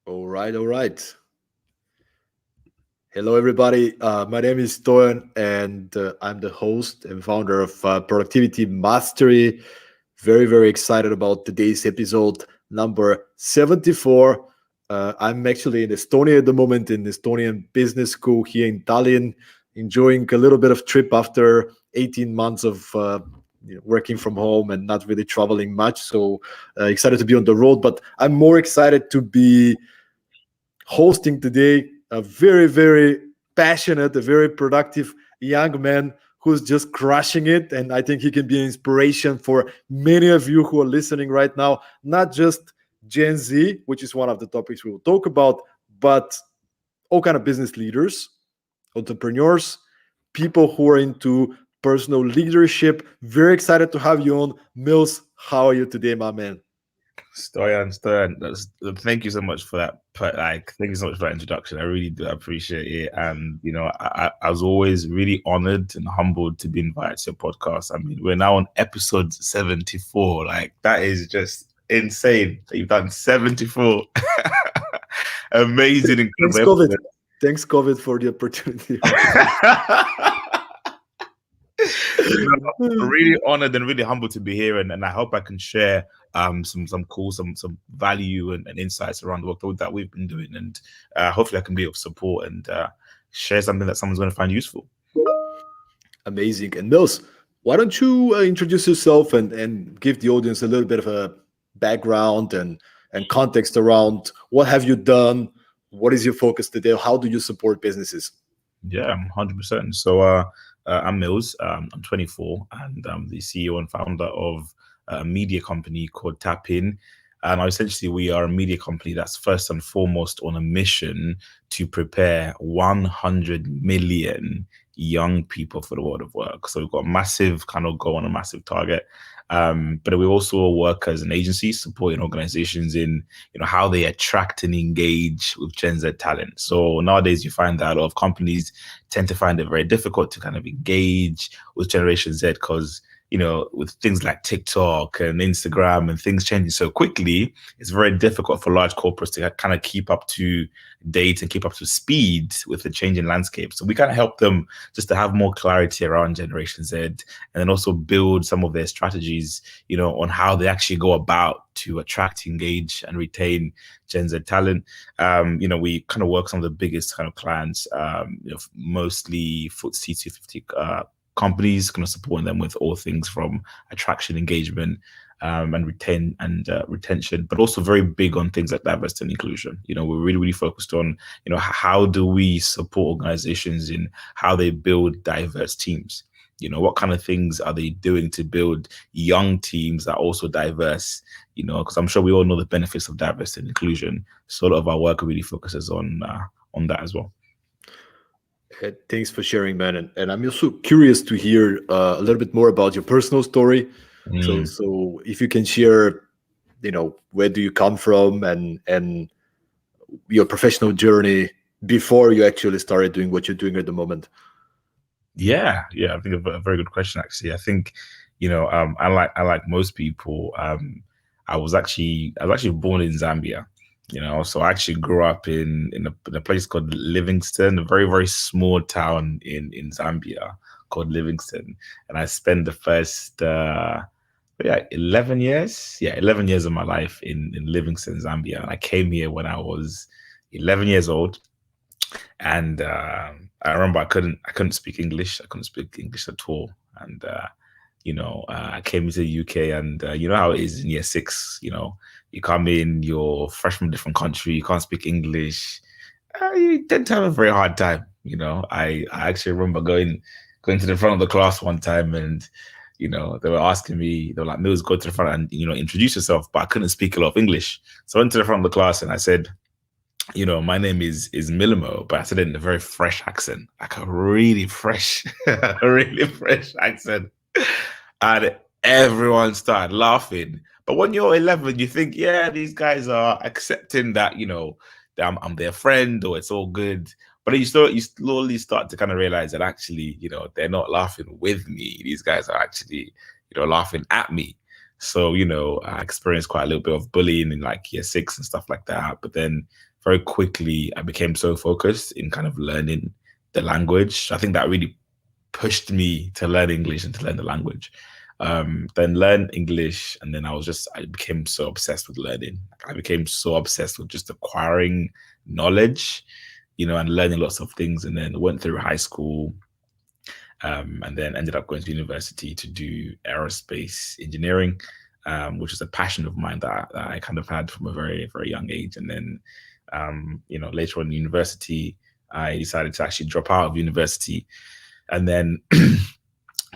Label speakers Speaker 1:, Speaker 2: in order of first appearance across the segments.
Speaker 1: All right, all right. Hello, everybody. My name is Stoyan, and I'm the host and founder of Productivity Mastery. Very, very excited about today's episode number 74. I'm actually in Estonia at the moment, in Estonian Business School here in Tallinn, enjoying a little bit of trip after 18 months of working from home and not really traveling much. So excited to be on the road, but I'm more excited to be hosting today a very, very passionate, a very productive young man who's just crushing it. And I think he can be an inspiration for many of you who are listening right now, not just Gen Z, which is one of the topics we will talk about, but all kind of business leaders, entrepreneurs, people who are into personal leadership. Very excited to have you on. Mills, how are you today, my man?
Speaker 2: Stoyan, thank you so much for that. Thank you so much for that introduction. I really do appreciate it. And I was always really honored and humbled to be invited to your podcast. I mean, we're now on episode 74. Like, that is just insane that you've done 74. Amazing,
Speaker 1: Thanks,
Speaker 2: incredible
Speaker 1: COVID.
Speaker 2: episode.
Speaker 1: Thanks, COVID, for the opportunity.
Speaker 2: Really honored and really humbled to be here, and I hope I can share some cool some value and insights around the work that we've been doing, and hopefully I can be of support and share something that someone's going to find useful.
Speaker 1: Amazing. And Mills, why don't you introduce yourself and give the audience a little bit of a background and context around what have you done, what is your focus today, how do you support businesses?
Speaker 2: Yeah, 100%. So I'm Mills. I'm 24, and I'm the CEO and founder of a media company called TapIn. And essentially, we are a media company that's first and foremost on a mission to prepare 100 million young people for the world of work. So we've got a massive kind of goal and a massive target. But we also work as an agency supporting organizations in how they attract and engage with Gen Z talent. So nowadays you find that a lot of companies tend to find it very difficult to kind of engage with Generation Z because with things like TikTok and Instagram and things changing so quickly, it's very difficult for large corporates to kind of keep up to date and keep up to speed with the changing landscape. So we kind of help them just to have more clarity around Generation Z, and then also build some of their strategies, on how they actually go about to attract, engage, and retain Gen Z talent. We kind of work some of the biggest kind of clients, mostly FTSE 250 companies, kind of supporting them with all things from attraction, engagement, and retention, but also very big on things like diversity and inclusion. We're really, really focused on, how do we support organizations in how they build diverse teams? What kind of things are they doing to build young teams that are also diverse? Because I'm sure we all know the benefits of diversity and inclusion. So a lot of our work really focuses on that as well.
Speaker 1: Thanks for sharing, man. And I'm also curious to hear a little bit more about your personal story. So if you can share, where do you come from and your professional journey before you actually started doing what you're doing at the moment.
Speaker 2: Yeah. I think a very good question, actually. I think, I like most people. I was actually born in Zambia. So I actually grew up in a place called Livingston, a very, very small town in Zambia called Livingston. And I spent the first 11 years. Yeah, 11 years of my life in Livingston, Zambia. And I came here when I was 11 years old. And I remember I couldn't speak English. I couldn't speak English at all. And I came into the UK, and you know how it is in year 6. You come in, you're fresh from a different country, you can't speak English. You tend to have a very hard time. I actually remember going to the front of the class one time, and they were asking me, they were like, Mills, go to the front and introduce yourself. But I couldn't speak a lot of English, so I went to the front of the class and I said, my name is Milimo, but I said it in a very fresh accent, like a really fresh, a really fresh accent. And everyone started laughing. But when you're 11, you think, yeah, these guys are accepting that, that I'm their friend, or it's all good. But you slowly start to kind of realize that actually, they're not laughing with me. These guys are actually, laughing at me. So, I experienced quite a little bit of bullying in like year 6 and stuff like that. But then very quickly, I became so focused in kind of learning the language. I think that really pushed me to learn English and to learn the language. Then learn English, and then I became so obsessed with learning. I became so obsessed with just acquiring knowledge, and learning lots of things. And then went through high school, and then ended up going to university to do aerospace engineering, which is a passion of mine that I kind of had from a very, very young age. And then, later on in university, I decided to actually drop out of university and then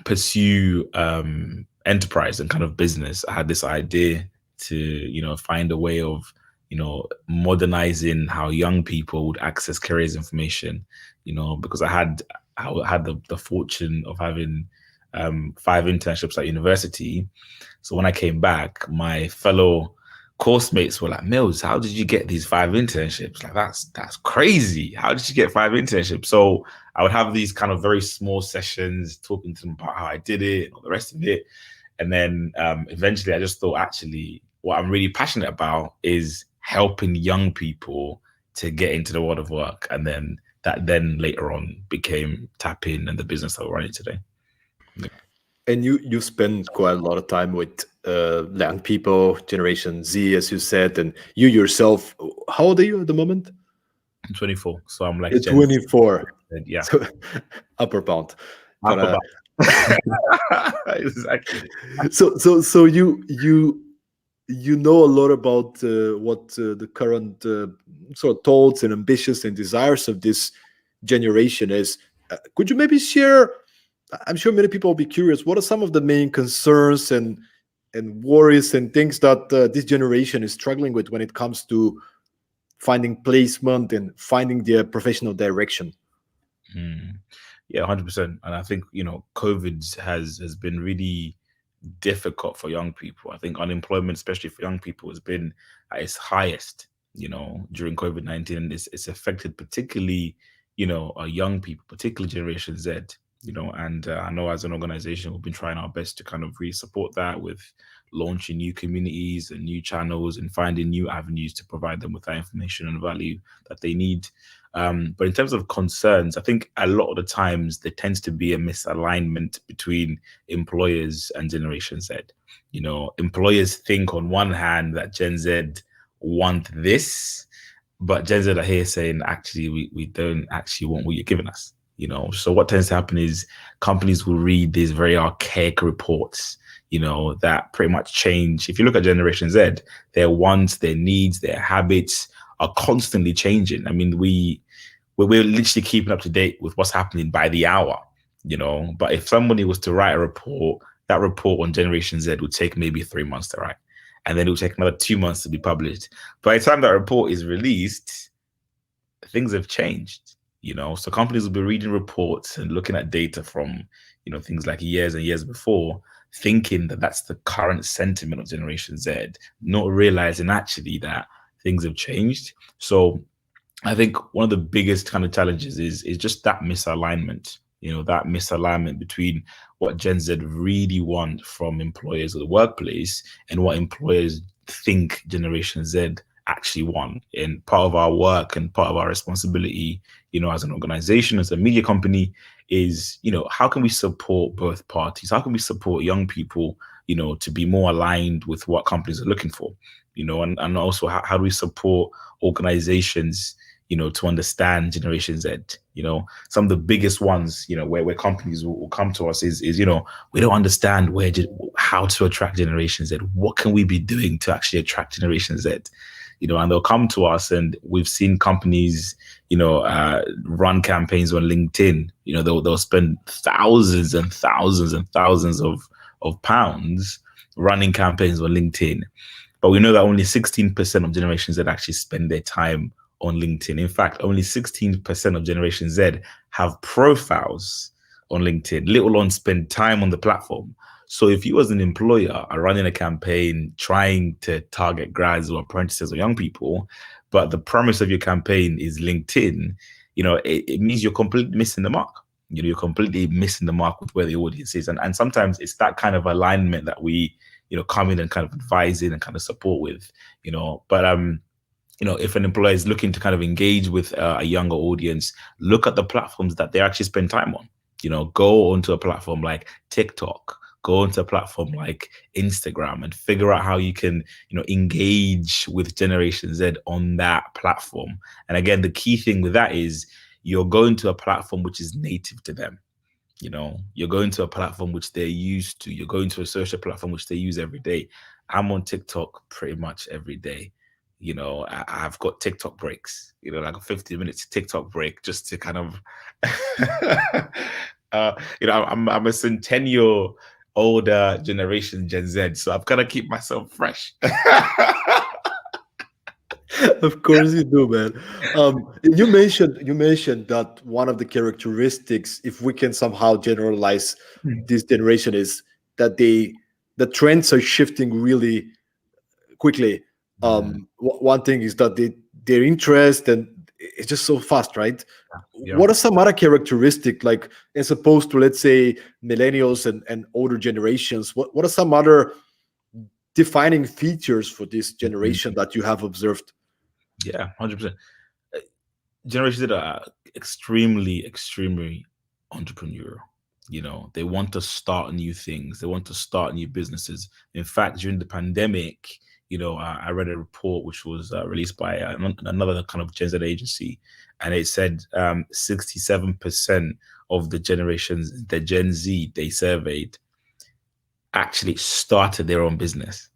Speaker 2: pursue enterprise and kind of business. I had this idea to, find a way of, modernizing how young people would access careers information, because I had the fortune of having 5 internships at university. So when I came back, my fellow course mates were like, Mills, how did you get these 5 internships? Like, that's crazy. How did you get 5 internships? So I would have these kind of very small sessions talking to them about how I did it and all the rest of it. And then eventually I just thought, actually, what I'm really passionate about is helping young people to get into the world of work. And then that then later on became TapIn and the business that we're running today.
Speaker 1: And you spend quite a lot of time with young people, Generation Z, as you said, and you yourself. How old are you at the moment?
Speaker 2: I'm 24, so I'm like
Speaker 1: You're 24.
Speaker 2: Yeah,
Speaker 1: so, upper bound.
Speaker 2: Upper exactly.
Speaker 1: So you know a lot about what the current sort of thoughts and ambitions and desires of this generation is. Could you maybe share? I'm sure many people will be curious. What are some of the main concerns and worries and things that this generation is struggling with when it comes to finding placement and finding their professional direction?
Speaker 2: Yeah, 100%. And I think, COVID has been really difficult for young people. I think unemployment, especially for young people, has been at its highest, during COVID-19. And it's affected particularly, young people, particularly Generation Z, and I know as an organization, we've been trying our best to kind of really support that with launching new communities and new channels and finding new avenues to provide them with that information and value that they need. But in terms of concerns, I think a lot of the times there tends to be a misalignment between employers and Generation Z. Employers think on one hand that Gen Z want this, but Gen Z are here saying, actually, we don't actually want what you're giving us. So what tends to happen is companies will read these very archaic reports, that pretty much change. If you look at Generation Z, their wants, their needs, their habits are constantly changing. I mean, we're literally keeping up to date with what's happening by the hour, but if somebody was to write a report, that report on Generation Z would take maybe 3 months to write, and then it would take another 2 months to be published. By the time that report is released, things have changed. So companies will be reading reports and looking at data from, things like years and years before, thinking that that's the current sentiment of Generation Z, not realizing actually that things have changed. So I think one of the biggest kind of challenges is just that misalignment, that misalignment between what Gen Z really want from employers or the workplace and what employers think Generation Z actually want. And part of our work and part of our responsibility, as an organization, as a media company, is, how can we support both parties? How can we support young people, to be more aligned with what companies are looking for, and also how do we support organizations, to understand Generation Z? Some of the biggest ones, where companies will come to us is, we don't understand how to attract Generation Z. What can we be doing to actually attract Generation Z? And they'll come to us, and we've seen companies, run campaigns on LinkedIn. They'll spend thousands and thousands and thousands of pounds running campaigns on LinkedIn. But we know that only 16% of Generation Z actually spend their time on LinkedIn. In fact, only 16% of Generation Z have profiles on LinkedIn, let alone spend time on the platform. So if you as an employer are running a campaign trying to target grads or apprentices or young people, but the premise of your campaign is LinkedIn, it means you're completely missing the mark. You're completely missing the mark with where the audience is. And sometimes it's that kind of alignment that we come in and kind of advise in and kind of support with, but if an employer is looking to kind of engage with a younger audience, look at the platforms that they actually spend time on. Go onto a platform like TikTok, go onto a platform like Instagram, and figure out how you can, engage with Generation Z on that platform. And again, the key thing with that is you're going to a platform which is native to them. You're going to a platform which they're used to. You're going to a social platform which they use every day. I'm on TikTok pretty much every day. I've got TikTok breaks, like a 50 minutes TikTok break just to kind of, I'm a centennial older generation Gen Z, so I've got to keep myself fresh.
Speaker 1: Of course you do, man. You mentioned that one of the characteristics, if we can somehow generalize this generation, is that the trends are shifting really quickly. One thing is that their interest and it's just so fast, right?
Speaker 2: Yeah.
Speaker 1: What are some other characteristic, like as opposed to, let's say, millennials and older generations? What are some other defining features for this generation that you have observed?
Speaker 2: Yeah, 100%. Generations that are extremely, extremely entrepreneurial. They want to start new things. They want to start new businesses. In fact, during the pandemic, I read a report which was released by another kind of Gen Z agency, and it said 67% of the Gen Z they surveyed actually started their own business.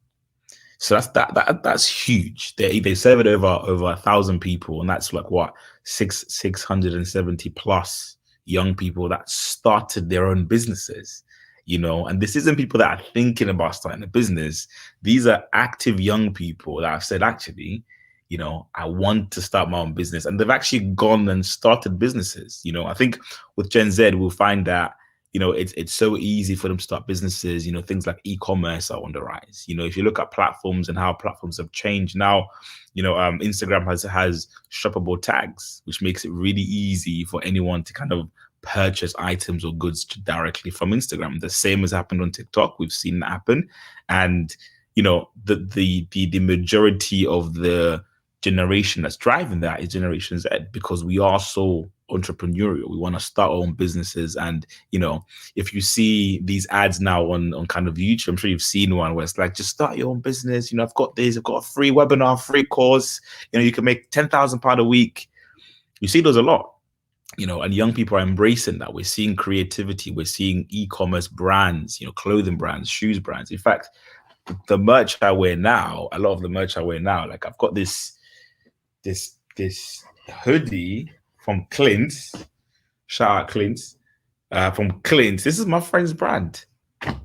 Speaker 2: So that's huge. They surveyed over 1,000 people, and that's like what 670 plus young people that started their own businesses. And this isn't people that are thinking about starting a business. These are active young people that have said, actually, I want to start my own business, and they've actually gone and started businesses. I think with Gen Z, we'll find that it's so easy for them to start businesses. Things like e-commerce are on the rise. If you look at platforms and how platforms have changed now, Instagram has shoppable tags, which makes it really easy for anyone to kind of purchase items or goods directly from Instagram. The same has happened on TikTok. We've seen that happen. And, the majority of the generation that's driving that is Generation Z, because we are so entrepreneurial. We want to start our own businesses. And if you see these ads now on kind of YouTube, I'm sure you've seen one where it's like, just start your own business. I've got this, I've got a free webinar, free course, you can make £10,000 a week. You see those a lot, and young people are embracing that. We're seeing creativity, we're seeing e-commerce brands, clothing brands, shoes brands. In fact, the merch I wear now, a lot of the merch I wear now, like I've got this hoodie from Clint. Shout out Clint. From Clint. This is my friend's brand.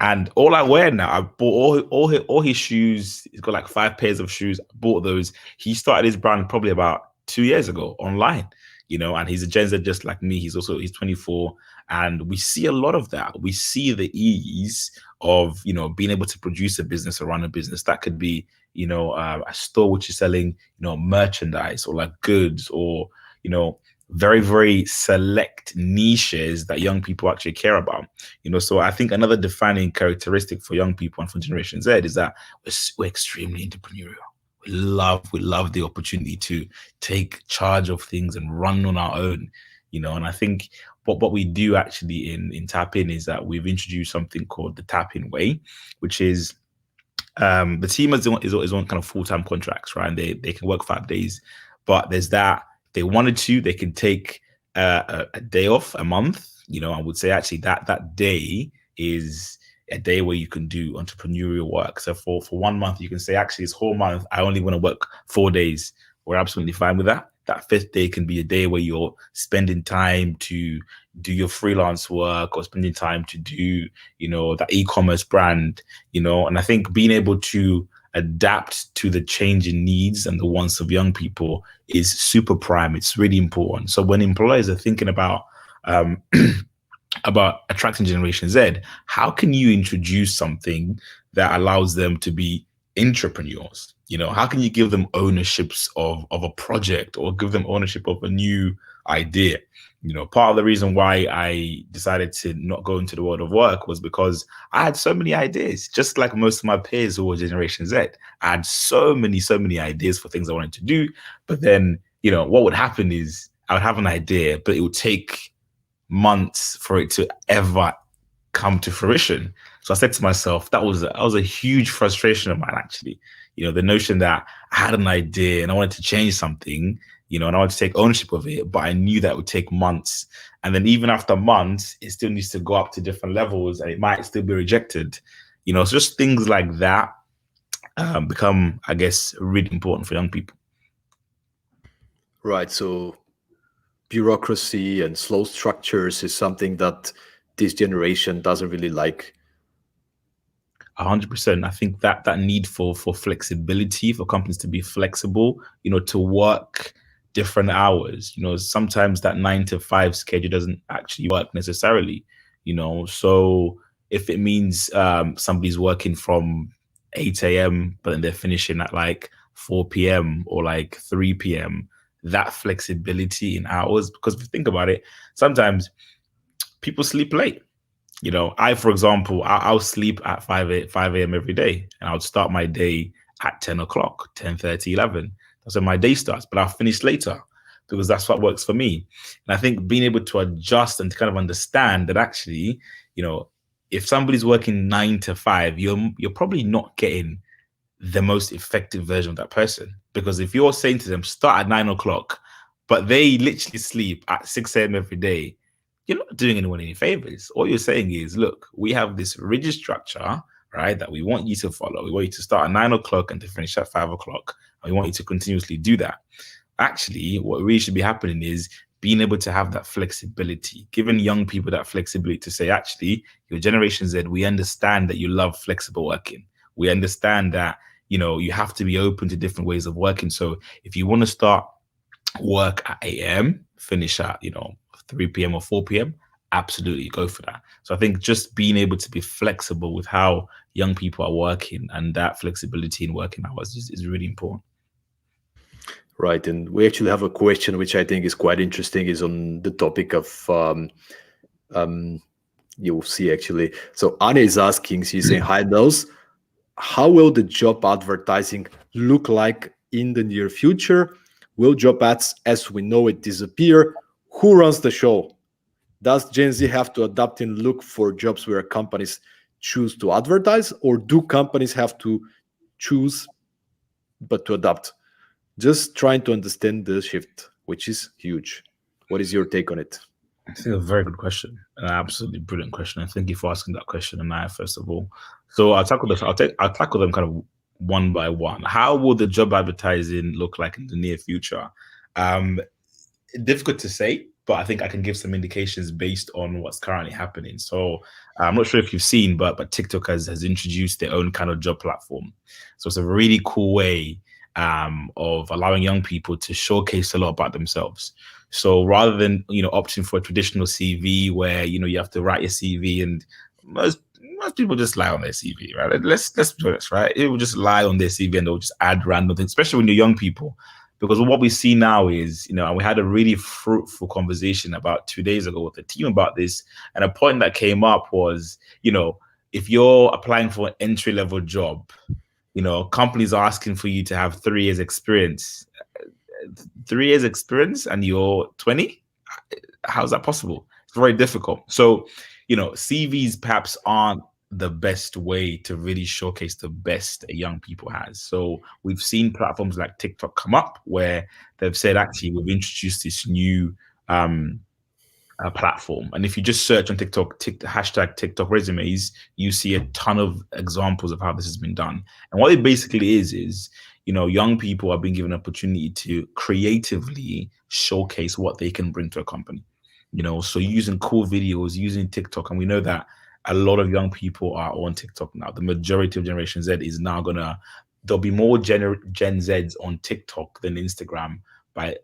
Speaker 2: And all I wear now, I bought all his shoes. He's got like 5 pairs of shoes. I bought those. He started his brand probably about 2 years ago online, and he's a Gen Z just like me. He's 24. And we see a lot of that. We see the ease of, being able to produce a business or run a business. That could be, a store which is selling, merchandise or like goods or, very, very select niches that young people actually care about. So I think another defining characteristic for young people and for Generation Z is that we're extremely entrepreneurial. We love the opportunity to take charge of things and run on our own, and I think what we do actually in TapIn is that we've introduced something called the TapIn way, which is the team is on kind of full-time contracts, right? And they can work 5 days, but there's that. They wanted to, they can take a day off a month. I would say actually that day is a day where you can do entrepreneurial work. So for 1 month, you can say, actually, this whole month, I only want to work 4 days. We're absolutely fine with that. That 5th day can be a day where you're spending time to do your freelance work or spending time to do, that e-commerce brand, and I think being able to adapt to the changing needs and the wants of young people is super prime. It's really important. So when employers are thinking about about attracting Generation Z, how can you introduce something that allows them to be entrepreneurs? How can you give them ownerships of a project or give them ownership of a new idea. Part of the reason why I decided to not go into the world of work was because I had so many ideas, just like most of my peers who were Generation Z. I had so many ideas for things I wanted to do. But then, what would happen is I would have an idea, but it would take months for it to ever come to fruition. So I said to myself, that was a huge frustration of mine, actually. The notion that I had an idea and I wanted to change something, and I wanted to take ownership of it, but I knew that it would take months. And then even after months, it still needs to go up to different levels and it might still be rejected. So just things like that become, I guess, really important for young people.
Speaker 1: Right. So bureaucracy and slow structures is something that this generation doesn't really like.
Speaker 2: 100%. I think that need for flexibility, for companies to be flexible, to work different hours. Sometimes that 9 to 5 schedule doesn't actually work necessarily. So if it means somebody's working from 8 a.m. but then they're finishing at like 4 p.m. or like 3 p.m., that flexibility in hours, because if you think about it, sometimes people sleep late. For example, I'll sleep at 5 a.m. every day, and I would start my day at 10 o'clock, 10:30, 11. That's when my day starts, but I'll finish later because that's what works for me. And I think being able to adjust and to kind of understand that actually, if somebody's working 9 to 5, you're probably not getting the most effective version of that person. Because if you're saying to them, start at 9 o'clock, but they literally sleep at 6 a.m. every day, you're not doing anyone any favors. All you're saying is, look, we have this rigid structure, right, that we want you to follow. We want you to start at 9 o'clock and to finish at 5 o'clock. And we want you to continuously do that. Actually, what really should be happening is being able to have that flexibility, giving young people that flexibility to say, actually, your Generation Z, we understand that you love flexible working. We understand that, you have to be open to different ways of working. So if you want to start work at 8 a.m., finish at, 3 p.m. or 4 p.m., absolutely go for that. So I think just being able to be flexible with how young people are working and that flexibility in working hours is really important.
Speaker 1: Right. And we actually have a question which I think is quite interesting, is on the topic of you'll see actually. So Anne is asking, she's saying, hi Nels, how will the job advertising look like in the near future? Will job ads as we know it disappear? Who runs the show? Does Gen Z have to adapt and look for jobs where companies choose to advertise, or do companies have to choose but to adapt? Just trying to understand the shift, which is huge. What is your take on it?
Speaker 2: I think a very good question, an absolutely brilliant question. And thank you for asking that question, Anaya, first of all. So I'll tackle this. I'll tackle them kind of one by one. How will the job advertising look like in the near future? Difficult to say, but I think I can give some indications based on what's currently happening. So I'm not sure if you've seen, but TikTok has introduced their own kind of job platform. So it's a really cool way of allowing young people to showcase a lot about themselves. So rather than opting for a traditional CV where you have to write your CV, and most people just lie on their CV, right? Let's be honest, right? It will just lie on their CV and they'll just add random things, especially when you're young people. Because what we see now is, and we had a really fruitful conversation about 2 days ago with the team about this, and a point that came up was, if you're applying for an entry-level job, companies are asking for you to have 3 years experience. 3 years experience and you're 20? How's that possible? It's very difficult. So, CVs perhaps aren't the best way to really showcase the best a young people has. So we've seen platforms like TikTok come up where they've said, actually, we've introduced this new platform. And if you just search on TikTok, hashtag TikTok resumes, you see a ton of examples of how this has been done. And what it basically is, young people are being given an opportunity to creatively showcase what they can bring to a company. So using cool videos, using TikTok, and we know that a lot of young people are on TikTok now. The majority of Generation Z is now there'll be more Gen Zs on TikTok than Instagram by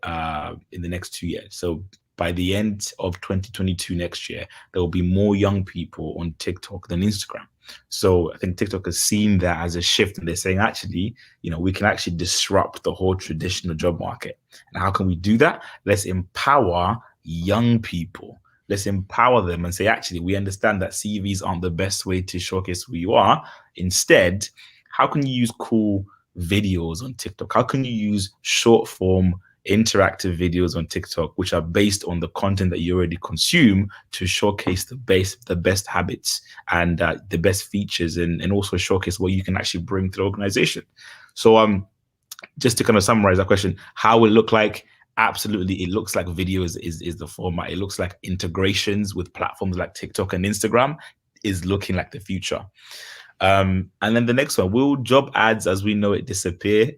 Speaker 2: in the next 2 years. So by the end of 2022 next year, there will be more young people on TikTok than Instagram. So I think TikTok has seen that as a shift, and they're saying, actually, we can actually disrupt the whole traditional job market. And how can we do that? Let's empower young people. Let's empower them and say, actually, we understand that CVs aren't the best way to showcase who you are. Instead, how can you use cool videos on TikTok? How can you use short form interactive videos on TikTok, which are based on the content that you already consume, to showcase the best habits and the best features, and also showcase what you can actually bring to the organization? So just to kind of summarize that question, how will it look like? Absolutely, it looks like videos is the format. It looks like integrations with platforms like TikTok and Instagram is looking like the future. And then the next one, will job ads as we know it disappear?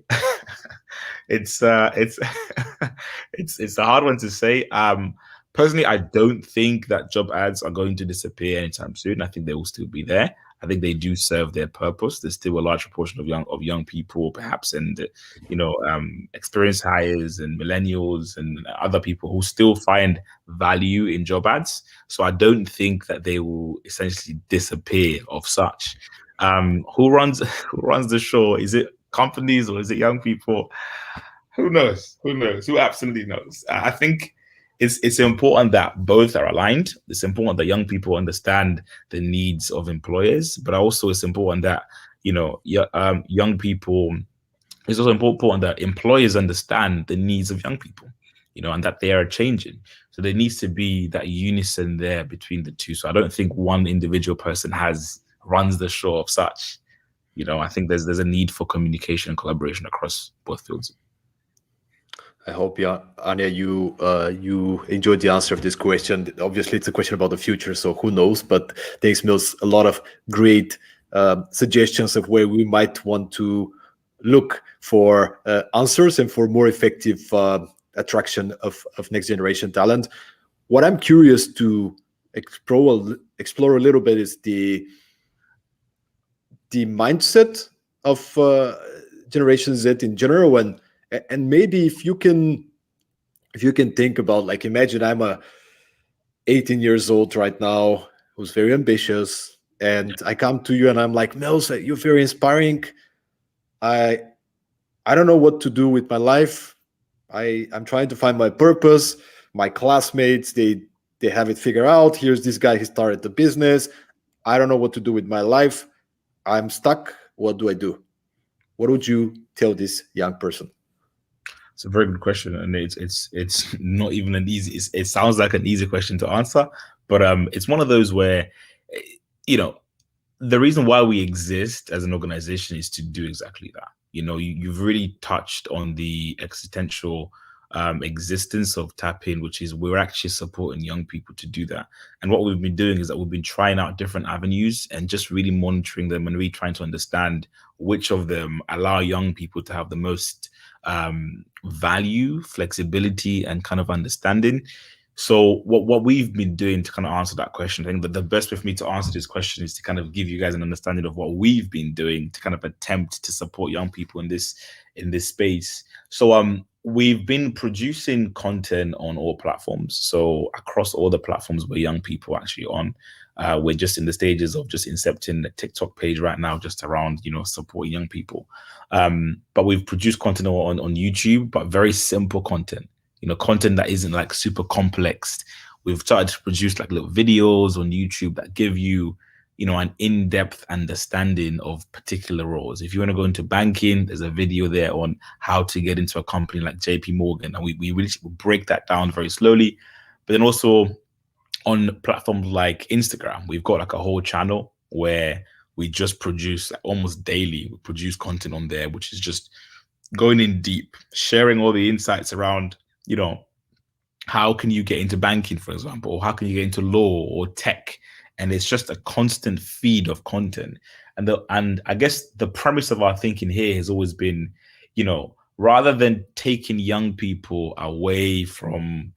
Speaker 2: it's it's a hard one to say. Personally, I don't think that job ads are going to disappear anytime soon. I think they will still be there. I think they do serve their purpose. There's still a large proportion of young people, perhaps, and experienced hires and millennials and other people who still find value in job ads. So I don't think that they will essentially disappear of such. Who runs the show? Is it companies or is it young people? Who knows? Who knows? Who absolutely knows? I think it's important that both are aligned. It's important that young people understand the needs of employers, but also it's important that young people. It's also important that employers understand the needs of young people, and that they are changing. So there needs to be that unison there between the two. So I don't think one individual person runs the show of such. I think there's a need for communication and collaboration across both fields.
Speaker 1: I hope, Anya, you enjoyed the answer of this question. Obviously, it's a question about the future, so who knows? But thanks, Mills, a lot of great suggestions of where we might want to look for answers and for more effective attraction of next generation talent. What I'm curious to explore a little bit is the mindset of Generation Z in general, and maybe if you can think about, like, imagine I'm a 18 years old right now who's very ambitious, and I come to you and I'm like, Mills, you're very inspiring. I don't know what to do with my life. I'm trying to find my purpose. My classmates, they have it figured out. Here's this guy, he started the business. I don't know what to do with my life. I'm stuck. What do I do? What would you tell this young person?
Speaker 2: It's a very good question, and it's not even an easy. It sounds like an easy question to answer, but it's one of those where, the reason why we exist as an organization is to do exactly that. You've really touched on the existential existence of TapIn, which is we're actually supporting young people to do that. And what we've been doing is that we've been trying out different avenues and just really monitoring them and really trying to understand which of them allow young people to have the most value, flexibility, and kind of understanding. So what we've been doing to kind of answer that question, I think that the best way for me to answer this question is to kind of give you guys an understanding of what we've been doing to kind of attempt to support young people in this space. So we've been producing content on all platforms. So across all the platforms where young people are actually on. We're just in the stages of just incepting the TikTok page right now, just around, supporting young people. But we've produced content on YouTube, but very simple content, content that isn't like super complex. We've started to produce like little videos on YouTube that give you, an in-depth understanding of particular roles. If you want to go into banking, there's a video there on how to get into a company like JP Morgan. And we really break that down very slowly. But then also on platforms like Instagram, we've got like a whole channel where we just produce almost daily. We produce content on there, which is just going in deep, sharing all the insights around, how can you get into banking, for example, or how can you get into law or tech? And it's just a constant feed of content. And I guess the premise of our thinking here has always been, rather than taking young people away from,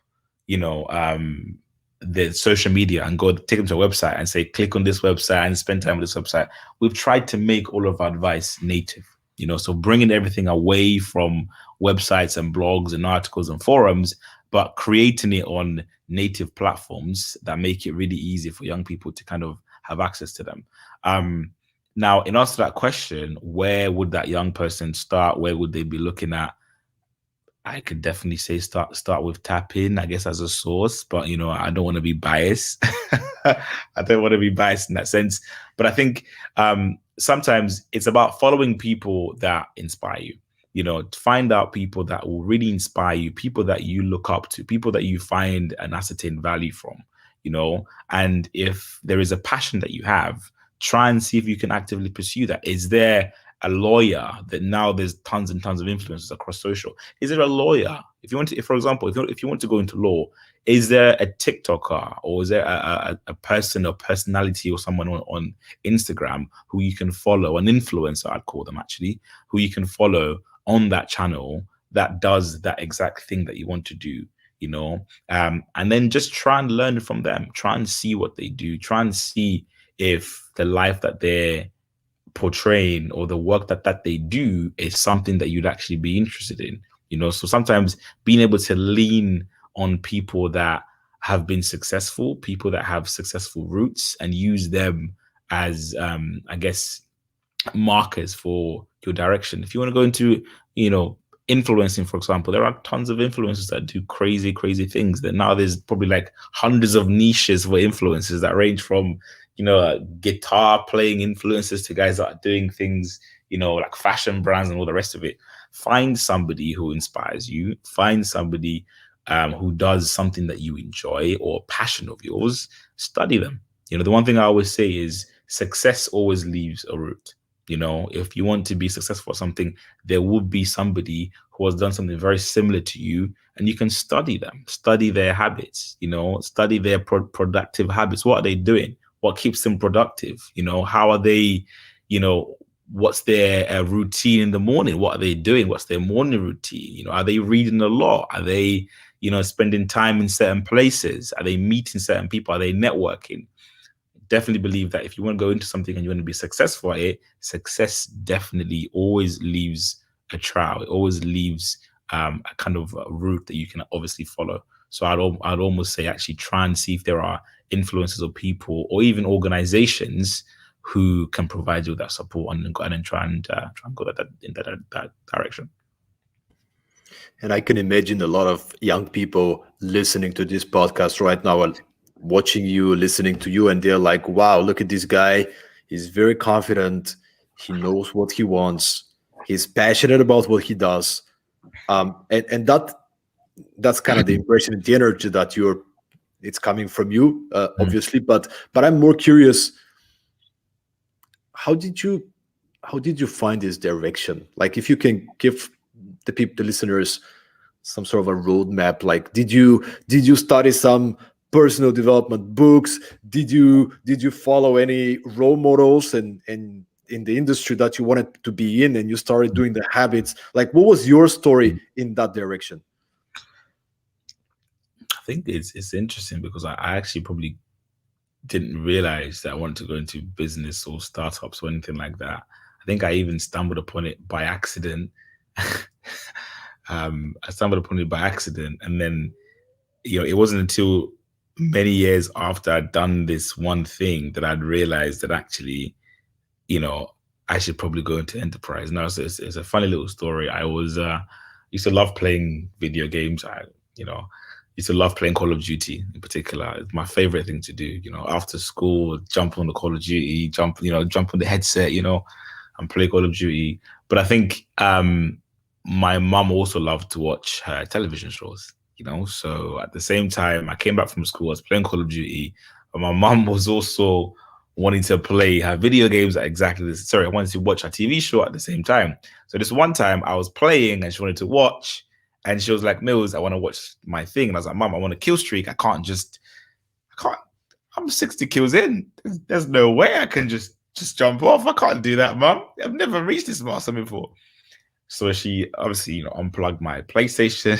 Speaker 2: the social media and go take them to a website and say, click on this website and spend time on this website, we've tried to make all of our advice native, so bringing everything away from websites and blogs and articles and forums, but creating it on native platforms that make it really easy for young people to kind of have access to them. Now, in answer to that question, where would that young person start? Where would they be looking at? I could definitely say start with TapIn, I guess, as a source, but I don't want to be biased. I don't want to be biased in that sense. But I think sometimes it's about following people that inspire you. To find out people that will really inspire you, people that you look up to, people that you find an ascertained value from. And if there is a passion that you have, try and see if you can actively pursue that. Is there a lawyer that now there's tons and tons of influencers across social? Is there a lawyer? If you want to, for example, if you want to go into law, is there a TikToker, or is there a person or personality or someone on Instagram who you can follow, an influencer, I'd call them actually, who you can follow on that channel that does that exact thing that you want to do? And then just try and learn from them, try and see what they do, try and see if the life that they're portraying or the work that they do is something that you'd actually be interested in. So sometimes being able to lean on people that have been successful, people that have successful roots, and use them as I guess markers for your direction. If you want to go into influencing, for example, there are tons of influencers that do crazy things. That now there's probably like hundreds of niches for influencers that range from guitar playing influencers to guys that are doing things like fashion brands and all the rest of it. Find somebody who inspires you, find somebody who does something that you enjoy or a passion of yours. Study them. The one thing I always say is success always leaves a root. If you want to be successful at something, there would be somebody who has done something very similar to you, and you can study them, study their habits, study their productive habits. What are they doing? What keeps them productive? How are they, what's their routine in the morning? What are they doing? What's their morning routine? Are they reading a lot? Are they, spending time in certain places? Are they meeting certain people? Are they networking? Definitely believe that if you want to go into something and you want to be successful at it, success definitely always leaves a trail. It always leaves a kind of a route that you can obviously follow. So I'd almost say actually try and see if there are influencers or people or even organizations who can provide you with that support, and then try and go in that direction.
Speaker 1: And I can imagine a lot of young people listening to this podcast right now, and watching you, listening to you, and they're like, wow, look at this guy. He's very confident. He knows what he wants. He's passionate about what he does. And that's kind of the impression, the energy that it's coming from you, obviously. But I'm more curious, how did you find this direction? Like, if you can give the listeners some sort of a roadmap, like did you study some personal development books? Did you follow any role models and in the industry that you wanted to be in, and you started doing the habits? Like, what was your story in that direction?
Speaker 2: I think it's interesting because I actually probably didn't realize that I wanted to go into business or startups or anything like that. I think I even stumbled upon it by accident. I stumbled upon it by accident, and then it wasn't until many years after I'd done this one thing that I'd realized that actually, I should probably go into enterprise. Now it's a funny little story. I was used to love playing video games. I used to love playing Call of Duty in particular. It's my favorite thing to do. After school, jump on the Call of Duty, jump on the headset, and play Call of Duty. But I think my mum also loved to watch her television shows. So at the same time, I came back from school, I was playing Call of Duty, but my mum was also wanting to play her video games at exactly this. Sorry, I wanted to watch her TV show at the same time. So this one time I was playing and she wanted to watch, and she was like, Mills, I want to watch my thing. And I was like, Mum, I want a kill streak. I can't. I'm 60 kills in. There's no way I can just jump off. I can't do that, Mum. I've never reached this milestone before. So she obviously, unplugged my PlayStation.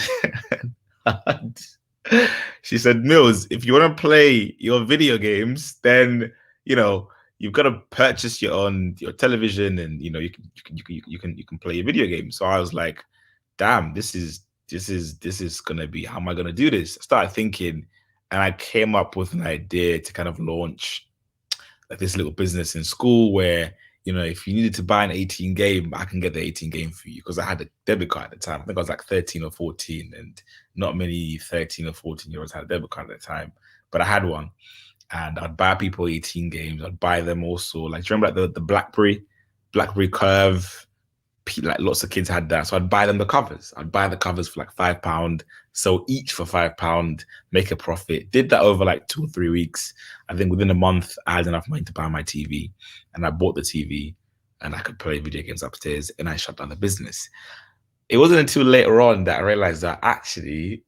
Speaker 2: She said, Mills, if you want to play your video games, then you've got to purchase your televivision, and you can play your video games. So I was like, damn, this is gonna be, how am I gonna do this? I started thinking, and I came up with an idea to kind of launch like this little business in school where, if you needed to buy an 18 game, I can get the 18 game for you because I had a debit card at the time. I think I was like 13 or 14, and not many 13 or 14-year-olds had a debit card at the time, but I had one. And I'd buy people 18 games. I'd buy them also. Like, do you remember like the BlackBerry Curve? Like lots of kids had that. So I'd buy them the covers. I'd buy the covers for like £5, sell each for £5, make a profit. Did that over like 2 or 3 weeks. I think within a month, I had enough money to buy my TV, and I bought the TV, and I could play video games upstairs, and I shut down the business. It wasn't until later on that I realized that actually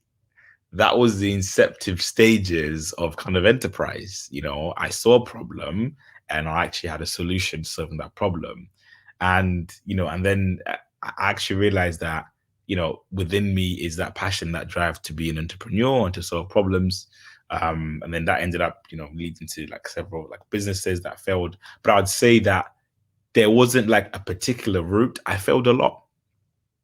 Speaker 2: that was the inceptive stages of kind of enterprise. I saw a problem and I actually had a solution to solving that problem. And then I actually realized that within me is that passion, that drive to be an entrepreneur and to solve problems. And then that ended up leading to like several like businesses that failed. But I'd say that there wasn't like a particular route. I failed a lot.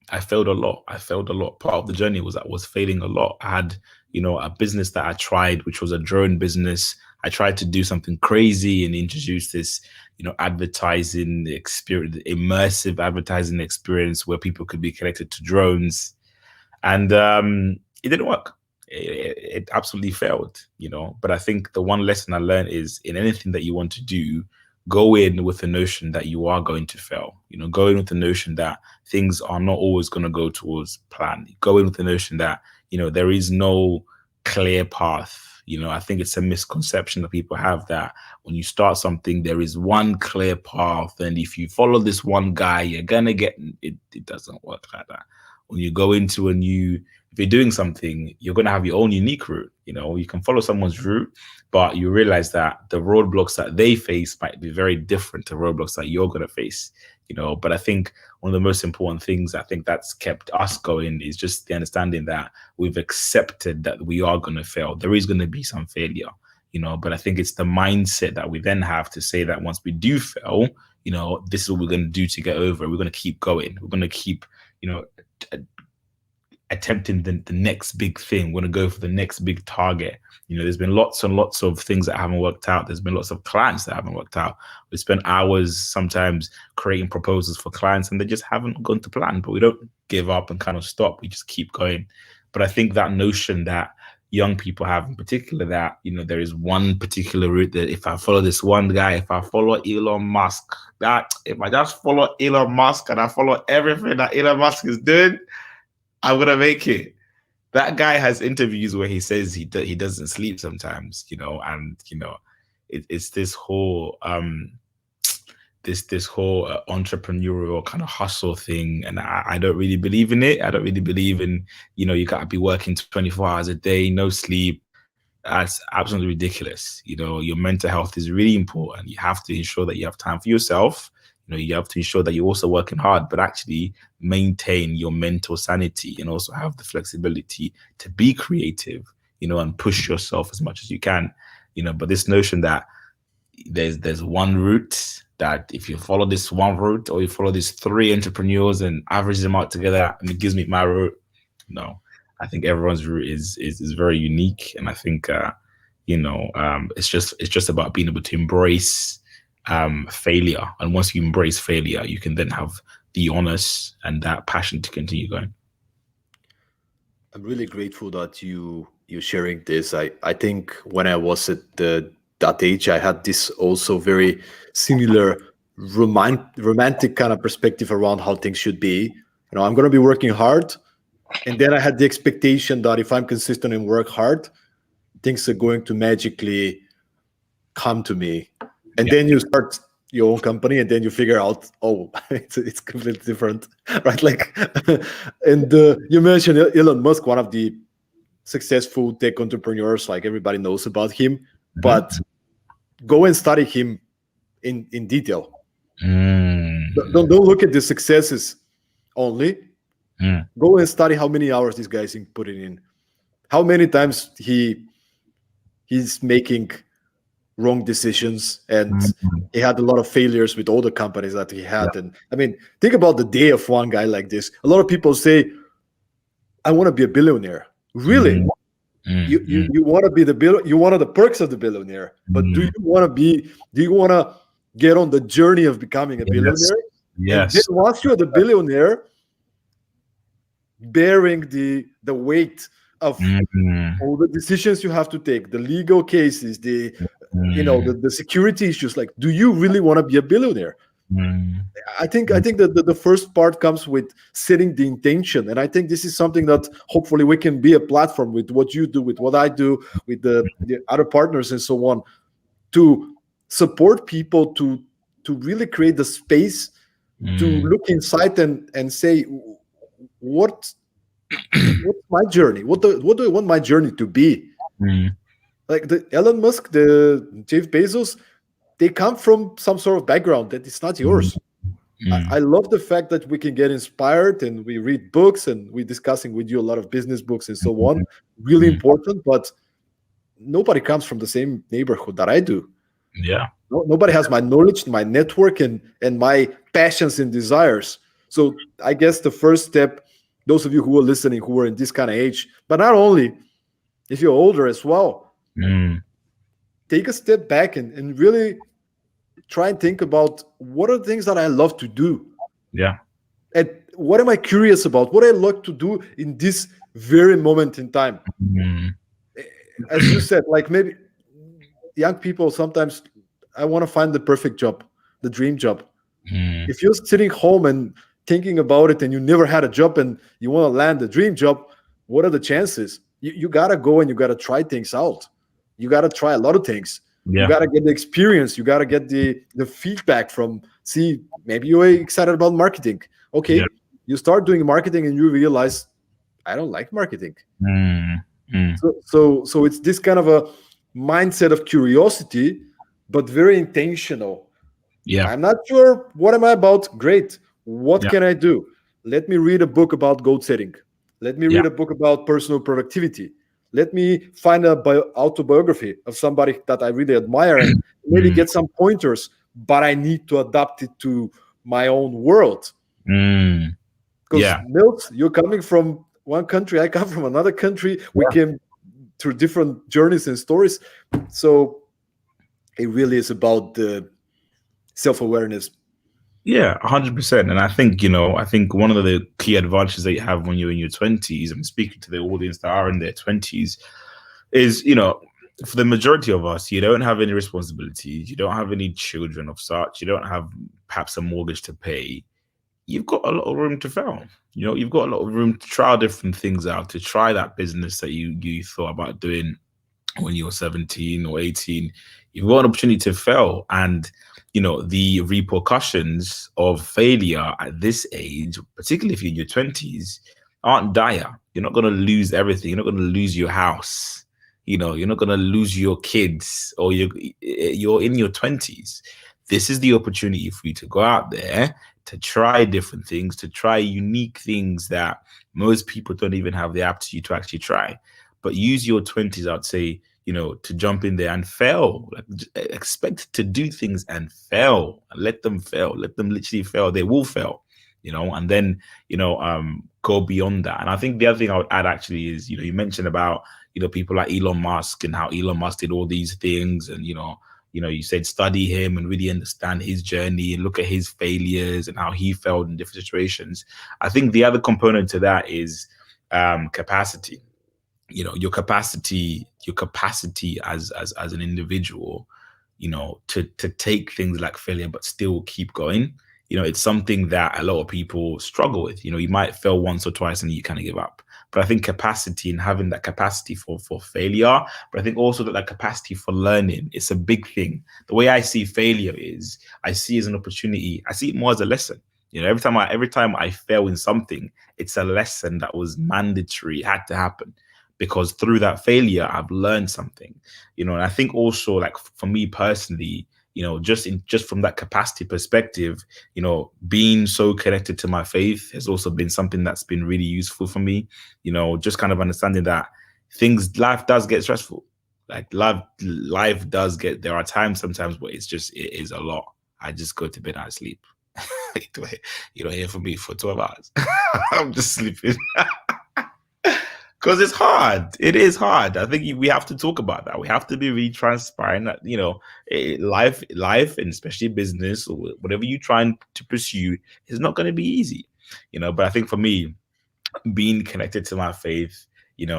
Speaker 2: Part of the journey was I was failing a lot. I had, a business that I tried, which was a drone business. I tried to do something crazy and introduce this, advertising experience, immersive advertising experience where people could be connected to drones. And it didn't work. It absolutely failed, But I think the one lesson I learned is in anything that you want to do, go in with the notion that you are going to fail. Go in with the notion that things are not always going to go towards plan. Go in with the notion that, there is no clear path. I think it's a misconception that people have that when you start something, there is one clear path. And if you follow this one guy, you're going to get it. It doesn't work like that. When you go into if you're doing something, you're going to have your own unique route. You can follow someone's route, but you realize that the roadblocks that they face might be very different to roadblocks that you're going to face. But I think one of the most important things I think that's kept us going is just the understanding that we've accepted that we are going to fail. There is going to be some failure, but I think it's the mindset that we then have to say that once we do fail, this is what we're going to do to get over it. We're going to keep going. We're going to keep, attempting the next big thing. We're going to go for the next big target. There's been lots and lots of things that haven't worked out. There's been lots of clients that haven't worked out. We spend hours sometimes creating proposals for clients and they just haven't gone to plan, but we don't give up and kind of stop. We just keep going. But I think that notion that young people have in particular, that, there is one particular route that if I follow this one guy, if I follow Elon Musk, that if I just follow Elon Musk and I follow everything that Elon Musk is doing, I'm going to make it. That guy has interviews where he says he doesn't sleep sometimes, and, it's this whole, this whole entrepreneurial kind of hustle thing. And I don't really believe in it. I don't really believe in, you got to be working 24 hours a day, no sleep. That's absolutely ridiculous. Your mental health is really important. You have to ensure that you have time for yourself. You have to ensure that you're also working hard, but actually maintain your mental sanity and also have the flexibility to be creative, and push yourself as much as you can, but this notion that there's one route, that if you follow this one route or you follow these 3 entrepreneurs and average them out together and it gives me my route. No, I think everyone's route is very unique. And I think, it's just about being able to embrace failure, and once you embrace failure, you can then have the honest and that passion to continue going.
Speaker 1: I'm really grateful that you're sharing this. I think when I was at that age, I had this also very similar romantic kind of perspective around how things should be. I'm going to be working hard, and then I had the expectation that if I'm consistent and work hard, things are going to magically come to me. And then you start your own company, and then you figure out, oh, it's completely different, right? Like, and you mentioned Elon Musk, one of the successful tech entrepreneurs, like everybody knows about him, but go and study him in detail. Don't look at the successes only. Go and study how many hours this guy's putting in, how many times he's making wrong decisions, and he had a lot of failures with all the companies that he had. And I mean, think about the day of one guy like this. A lot of people say, I want to be a billionaire. Really? You want to be you want the perks of the billionaire, but
Speaker 2: mm.
Speaker 1: do you want to get on the journey of becoming a
Speaker 2: Yes.
Speaker 1: billionaire? And then
Speaker 2: Yes.
Speaker 1: once you're the billionaire, bearing the weight of
Speaker 2: Mm,
Speaker 1: all the decisions you have to take, the legal cases,
Speaker 2: mm,
Speaker 1: the security issues, like, do you really want to be a billionaire?
Speaker 2: mm,
Speaker 1: I think that the first part comes with setting the intention, and I think this is something that hopefully we can be a platform with what you do, with what I do, with the other partners and so on, to support people to really create the space to
Speaker 2: mm,
Speaker 1: look inside and say, what what's my journey? What do I want my journey to be?
Speaker 2: mm,
Speaker 1: Like the Elon Musk, the Jeff Bezos, they come from some sort of background that is not
Speaker 2: mm,
Speaker 1: yours. I
Speaker 2: mm,
Speaker 1: love the fact that we can get inspired and we read books and we're discussing with you a lot of business books and so on. Really
Speaker 2: mm.
Speaker 1: important, but nobody comes from the same neighborhood that I do.
Speaker 2: Yeah.
Speaker 1: Nobody has my knowledge, my network, and my passions and desires. So I guess the first step, those of you who are listening, who are in this kind of age, but not only, if you're older as well,
Speaker 2: Mm,
Speaker 1: take a step back and really try and think about what are the things that I love to do,
Speaker 2: yeah.
Speaker 1: and what am I curious about, what I like to do in this very moment in time.
Speaker 2: Mm,
Speaker 1: As you said, like maybe young people sometimes, I want to find the perfect job, the dream job.
Speaker 2: mm,
Speaker 1: If you're sitting home and thinking about it and you never had a job and you want to land the dream job, what are the chances? You got to go and you got to try things out. You got to try a lot of things. You
Speaker 2: yeah.
Speaker 1: got to get the experience. You got to get the feedback from, see, maybe you're excited about marketing.
Speaker 2: Yeah.
Speaker 1: Okay. You start doing marketing and you realize, I don't like marketing.
Speaker 2: Mm, mm,
Speaker 1: So it's this kind of a mindset of curiosity, but very intentional.
Speaker 2: yeah.
Speaker 1: I'm not sure what am I about. Great. What
Speaker 2: Yeah.
Speaker 1: can I do? Let me read a book about goal setting. Let me
Speaker 2: Yeah.
Speaker 1: read a book about personal productivity. Let me find a autobiography of somebody that I really admire and maybe
Speaker 2: Mm,
Speaker 1: get some pointers, but I need to adapt it to my own world.
Speaker 2: mm,
Speaker 1: Because
Speaker 2: yeah.
Speaker 1: Milt, you're coming from one country, I come from another country. We
Speaker 2: Yeah.
Speaker 1: came through different journeys and stories. So it really is about the self-awareness.
Speaker 2: Yeah, 100%. And I think, I think one of the key advantages that you have when you're in your 20s, I'm speaking to the audience that are in their 20s, is, for the majority of us, you don't have any responsibilities, you don't have any children of such, you don't have perhaps a mortgage to pay. You've got a lot of room to fail. You've got a lot of room to try different things out, to try that business that you thought about doing when you were 17 or 18. You've got an opportunity to fail. And, the repercussions of failure at this age, particularly if you're in your 20s, aren't dire. You're not going to lose everything. You're not going to lose your house. You're not going to lose your kids, or you're in your 20s. This is the opportunity for you to go out there, to try different things, to try unique things that most people don't even have the aptitude to actually try. But use your 20s, I'd say, to jump in there and fail. Like, expect to do things and fail. Let them fail. Let them literally fail. They will fail, and then, go beyond that. And I think the other thing I would add actually is, you mentioned about, people like Elon Musk and how Elon Musk did all these things. And, you said study him and really understand his journey and look at his failures and how he failed in different situations. I think the other component to that is capacity. Your capacity as an individual, to take things like failure but still keep going. It's something that a lot of people struggle with. You might fail once or twice and you kind of give up. But I think capacity, and having that capacity for failure, but I think also that capacity for learning, it's a big thing. The way I see failure is, I see it as an opportunity. I see it more as a lesson. Every time I fail in something, it's a lesson that was mandatory, it had to happen, because through that failure, I've learned something. And I think also, like, for me personally, just from that capacity perspective, being so connected to my faith has also been something that's been really useful for me. Just kind of understanding that life does get stressful. Like, life does get, there are times sometimes where it is a lot. I just go to bed and I sleep. You don't hear from me for 12 hours. I'm just sleeping. Because it's hard. It is hard. I think we have to talk about that. We have to be really transparent. That life, and especially business or whatever you trying to pursue, is not going to be easy. But I think for me, being connected to my faith,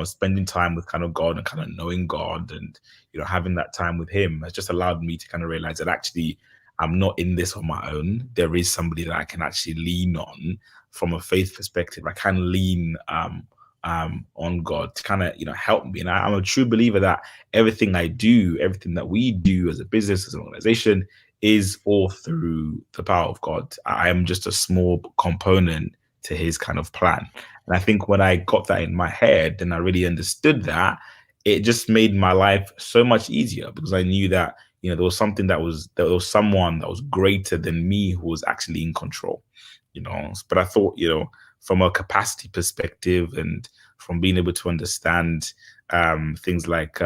Speaker 2: spending time with kind of God and kind of knowing God, and having that time with Him has just allowed me to kind of realize that actually I'm not in this on my own. There is somebody that I can actually lean on from a faith perspective. I can lean on God to kind of help me. And I'm a true believer that everything I do, everything that we do as a business, as an organization, is all through the power of God. I am just a small component to His kind of plan. And I think when I got that in my head and I really understood that, it just made my life so much easier, because I knew that there was something there was someone that was greater than me who was actually in control. But I thought, from a capacity perspective and from being able to understand things like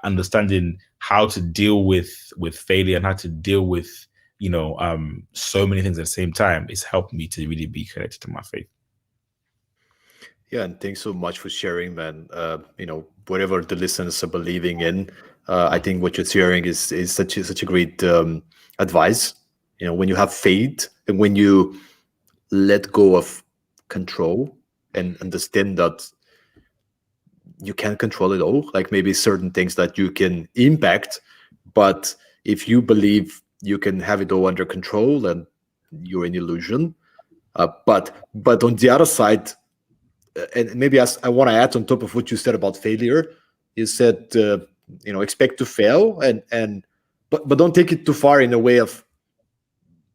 Speaker 2: understanding how to deal with failure and how to deal with so many things at the same time, it's helped me to really be connected to my faith.
Speaker 1: Yeah, and thanks so much for sharing, man. Whatever the listeners are believing in, I think what you're sharing is such a great advice. When you have faith and when you let go of control and understand that you can't control it all, like maybe certain things that you can impact, but if you believe you can have it all under control, then you're an illusion. But on the other side, and maybe I want to add on top of what you said about failure. You said expect to fail, and but don't take it too far in a way of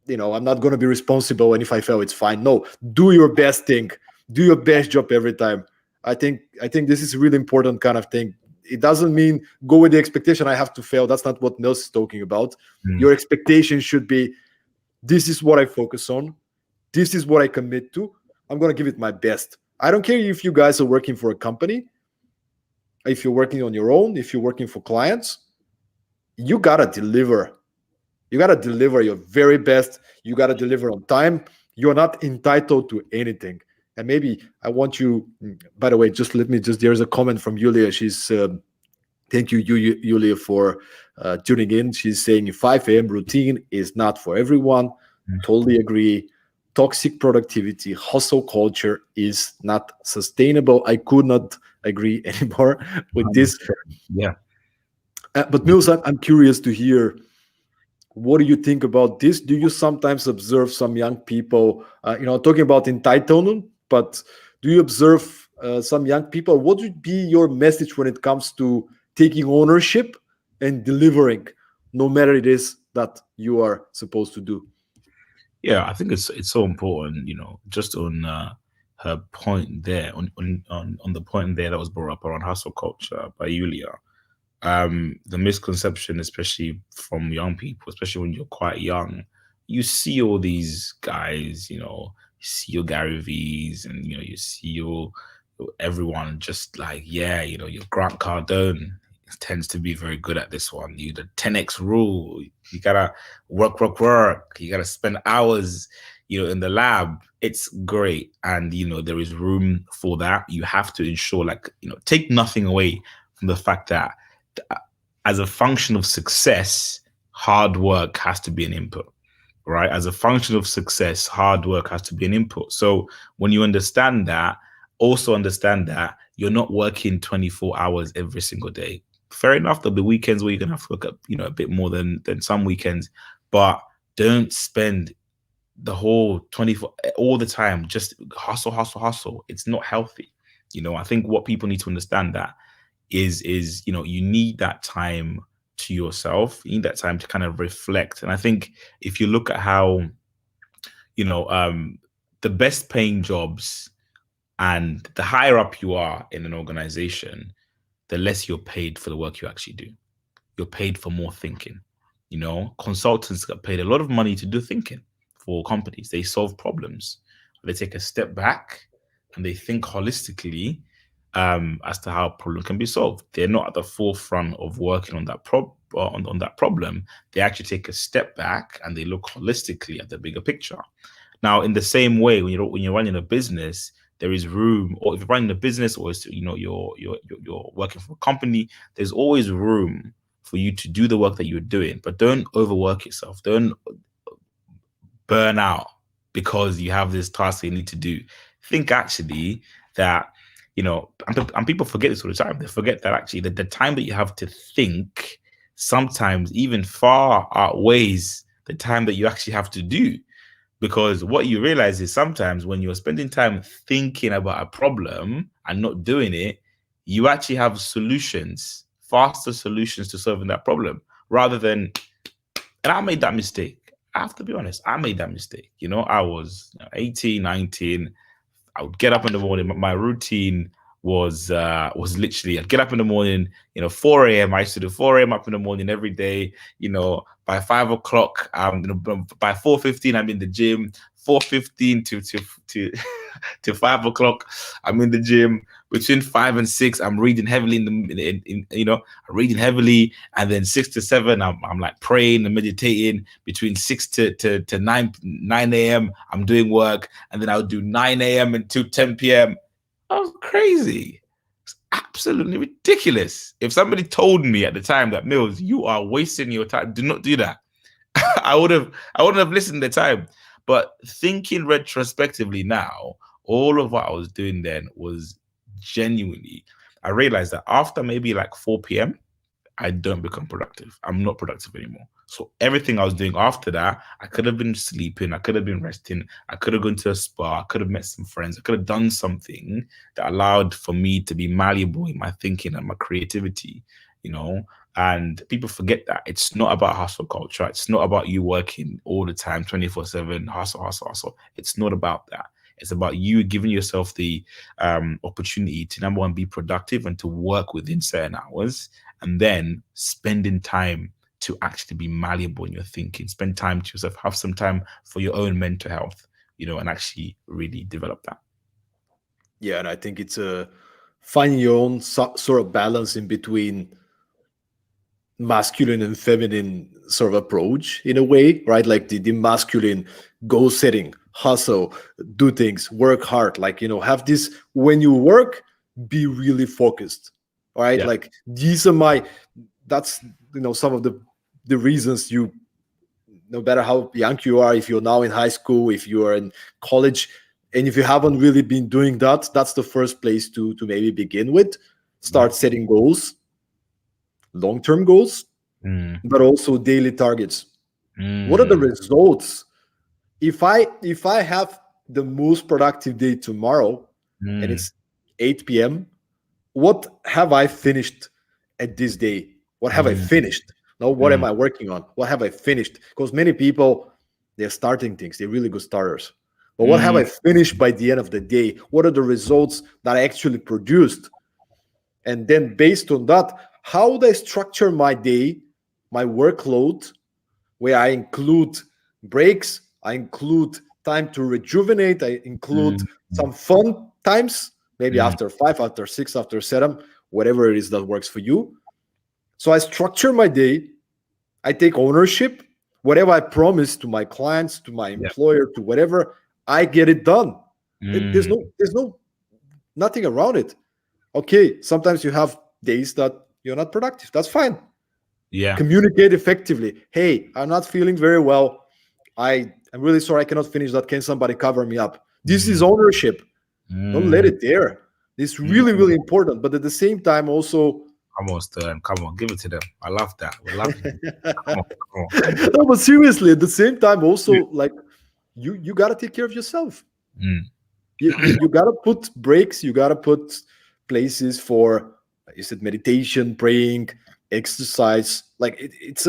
Speaker 1: I'm not going to be responsible, and if I fail, it's fine. No, do your best thing, do your best job every time. I think this is a really important kind of thing. It doesn't mean go with the expectation I have to fail. That's not what Nils is talking about. Your expectation should be, this is what I focus on, this is what I commit to. I'm going to give it my best. I don't care if you guys are working for a company, if you're working on your own, if you're working for clients, you got to deliver. You got to deliver your very best. You got to deliver on time. You're not entitled to anything. And maybe I want you, by the way, there's a comment from Yulia. She's, thank you, Yulia, for tuning in. She's saying 5 a.m. routine is not for everyone. Totally agree. Toxic productivity, hustle culture is not sustainable. I could not agree anymore with this.
Speaker 2: Yeah.
Speaker 1: But Nils, I'm curious to hear, what do you think about this? Do you sometimes observe some young people, talking about entitlement, but do you observe some young people? What would be your message when it comes to taking ownership and delivering, no matter it is that you are supposed to do?
Speaker 2: Yeah, I think it's so important, just on her point there, on the point there that was brought up around hustle culture by Yulia. The misconception, especially from young people, especially when you're quite young, you see all these guys, you see your Gary V's, and you see your everyone just like, yeah, your Grant Cardone tends to be very good at this one. The 10x rule, you gotta work. You gotta spend hours, in the lab. It's great, and there is room for that. You have to ensure, like, take nothing away from the fact that as a function of success, hard work has to be an input, right? As a function of success, hard work has to be an input. So when you understand that, also understand that you're not working 24 hours every single day. Fair enough, there'll be weekends where you're gonna have to work up, a bit more than some weekends, but don't spend the whole 24 all the time just hustle. It's not healthy. I think what people need to understand that is you need that time to yourself. You need that time to kind of reflect. And I think if you look at how the best paying jobs, and the higher up you are in an organization, the less you're paid for the work you actually do. You're paid for more thinking. Consultants get paid a lot of money to do thinking for companies. They solve problems. They take a step back and they think holistically as to how a problem can be solved. They're not at the forefront of working on that on that problem. They actually take a step back and they look holistically at the bigger picture. Now, in the same way, when you're running a business, there is room, or if you're running a business, or it's, you're working for a company, there's always room for you to do the work that you're doing, but don't overwork yourself. Don't burn out because you have this task that you need to do. Think actually that, and people forget this all the time. They forget that actually the time that you have to think sometimes even far outweighs the time that you actually have to do. Because what you realize is sometimes when you're spending time thinking about a problem and not doing it, you actually have solutions, faster solutions to solving that problem, rather than, and I made that mistake. I have to be honest, I made that mistake. I was 18, 19. I would get up in the morning. My routine was literally, I'd get up in the morning, 4 a.m. I used to do 4 a.m. up in the morning every day. By 5 o'clock, by 4:15, I'm in the gym. 4:15 to 5 o'clock, I'm in the gym. Between 5 and 6, I'm reading heavily I'm reading heavily, and then 6 to 7, I'm like praying and meditating. Between 6 to 9 a.m., I'm doing work, and then I'll do 9 a.m. until 10 p.m. I was crazy. It's absolutely ridiculous. If somebody told me at the time that, Mills, you are wasting your time, do not do that, I wouldn't have listened at the time. But thinking retrospectively now, all of what I was doing then was genuinely, I realized that after maybe like 4 p.m., I don't become productive. I'm not productive anymore. So everything I was doing after that, I could have been sleeping, I could have been resting, I could have gone to a spa, I could have met some friends, I could have done something that allowed for me to be malleable in my thinking and my creativity, And people forget that it's not about hustle culture. It's not about you working all the time, 24/7, hustle, hustle, hustle. It's not about that. It's about you giving yourself the opportunity to, number one, be productive and to work within certain hours, and then spending time to actually be malleable in your thinking. Spend time to yourself, have some time for your own mental health, and actually really develop that.
Speaker 1: Yeah, and I think it's finding your own sort of balance in between masculine and feminine sort of approach in a way, right? Like the masculine goal setting, hustle, do things, work hard, like, have this, when you work, be really focused, right?
Speaker 2: Yeah.
Speaker 1: Like that's some of the reasons you, no matter how young you are, if you're now in high school, if you are in college, and if you haven't really been doing that, that's the first place to maybe begin with. Start setting goals, long-term goals, but also daily targets. What are the results? If I have the most productive day tomorrow and it's 8 p.m., what have I finished at this day? What have I finished? Now, what am I working on? What have I finished? Because many people, they're starting things, they're really good starters. But what have I finished by the end of the day? What are the results that I actually produced? And then based on that, how do I structure my day, my workload, where I include breaks, I include time to rejuvenate, I include some fun times, maybe after 5, after 6, after 7, whatever it is that works for you. So I structure my day, I take ownership, whatever I promise to my clients, to my employer, to whatever, I get it done. There's nothing around it. Okay, sometimes you have days that you're not productive. That's fine.
Speaker 2: Yeah.
Speaker 1: Communicate effectively. Hey, I'm not feeling very well. I'm really sorry I cannot finish that. Can somebody cover me up? This is ownership. Don't let it there. It's really, really important. But at the same time, also.
Speaker 2: Come on, Stern. Come on, give it to them. I love that. We love it. Come on.
Speaker 1: No, but seriously, at the same time, also, like, you gotta take care of yourself. You gotta put breaks. You gotta put places for, you said, meditation, praying, exercise. Like it's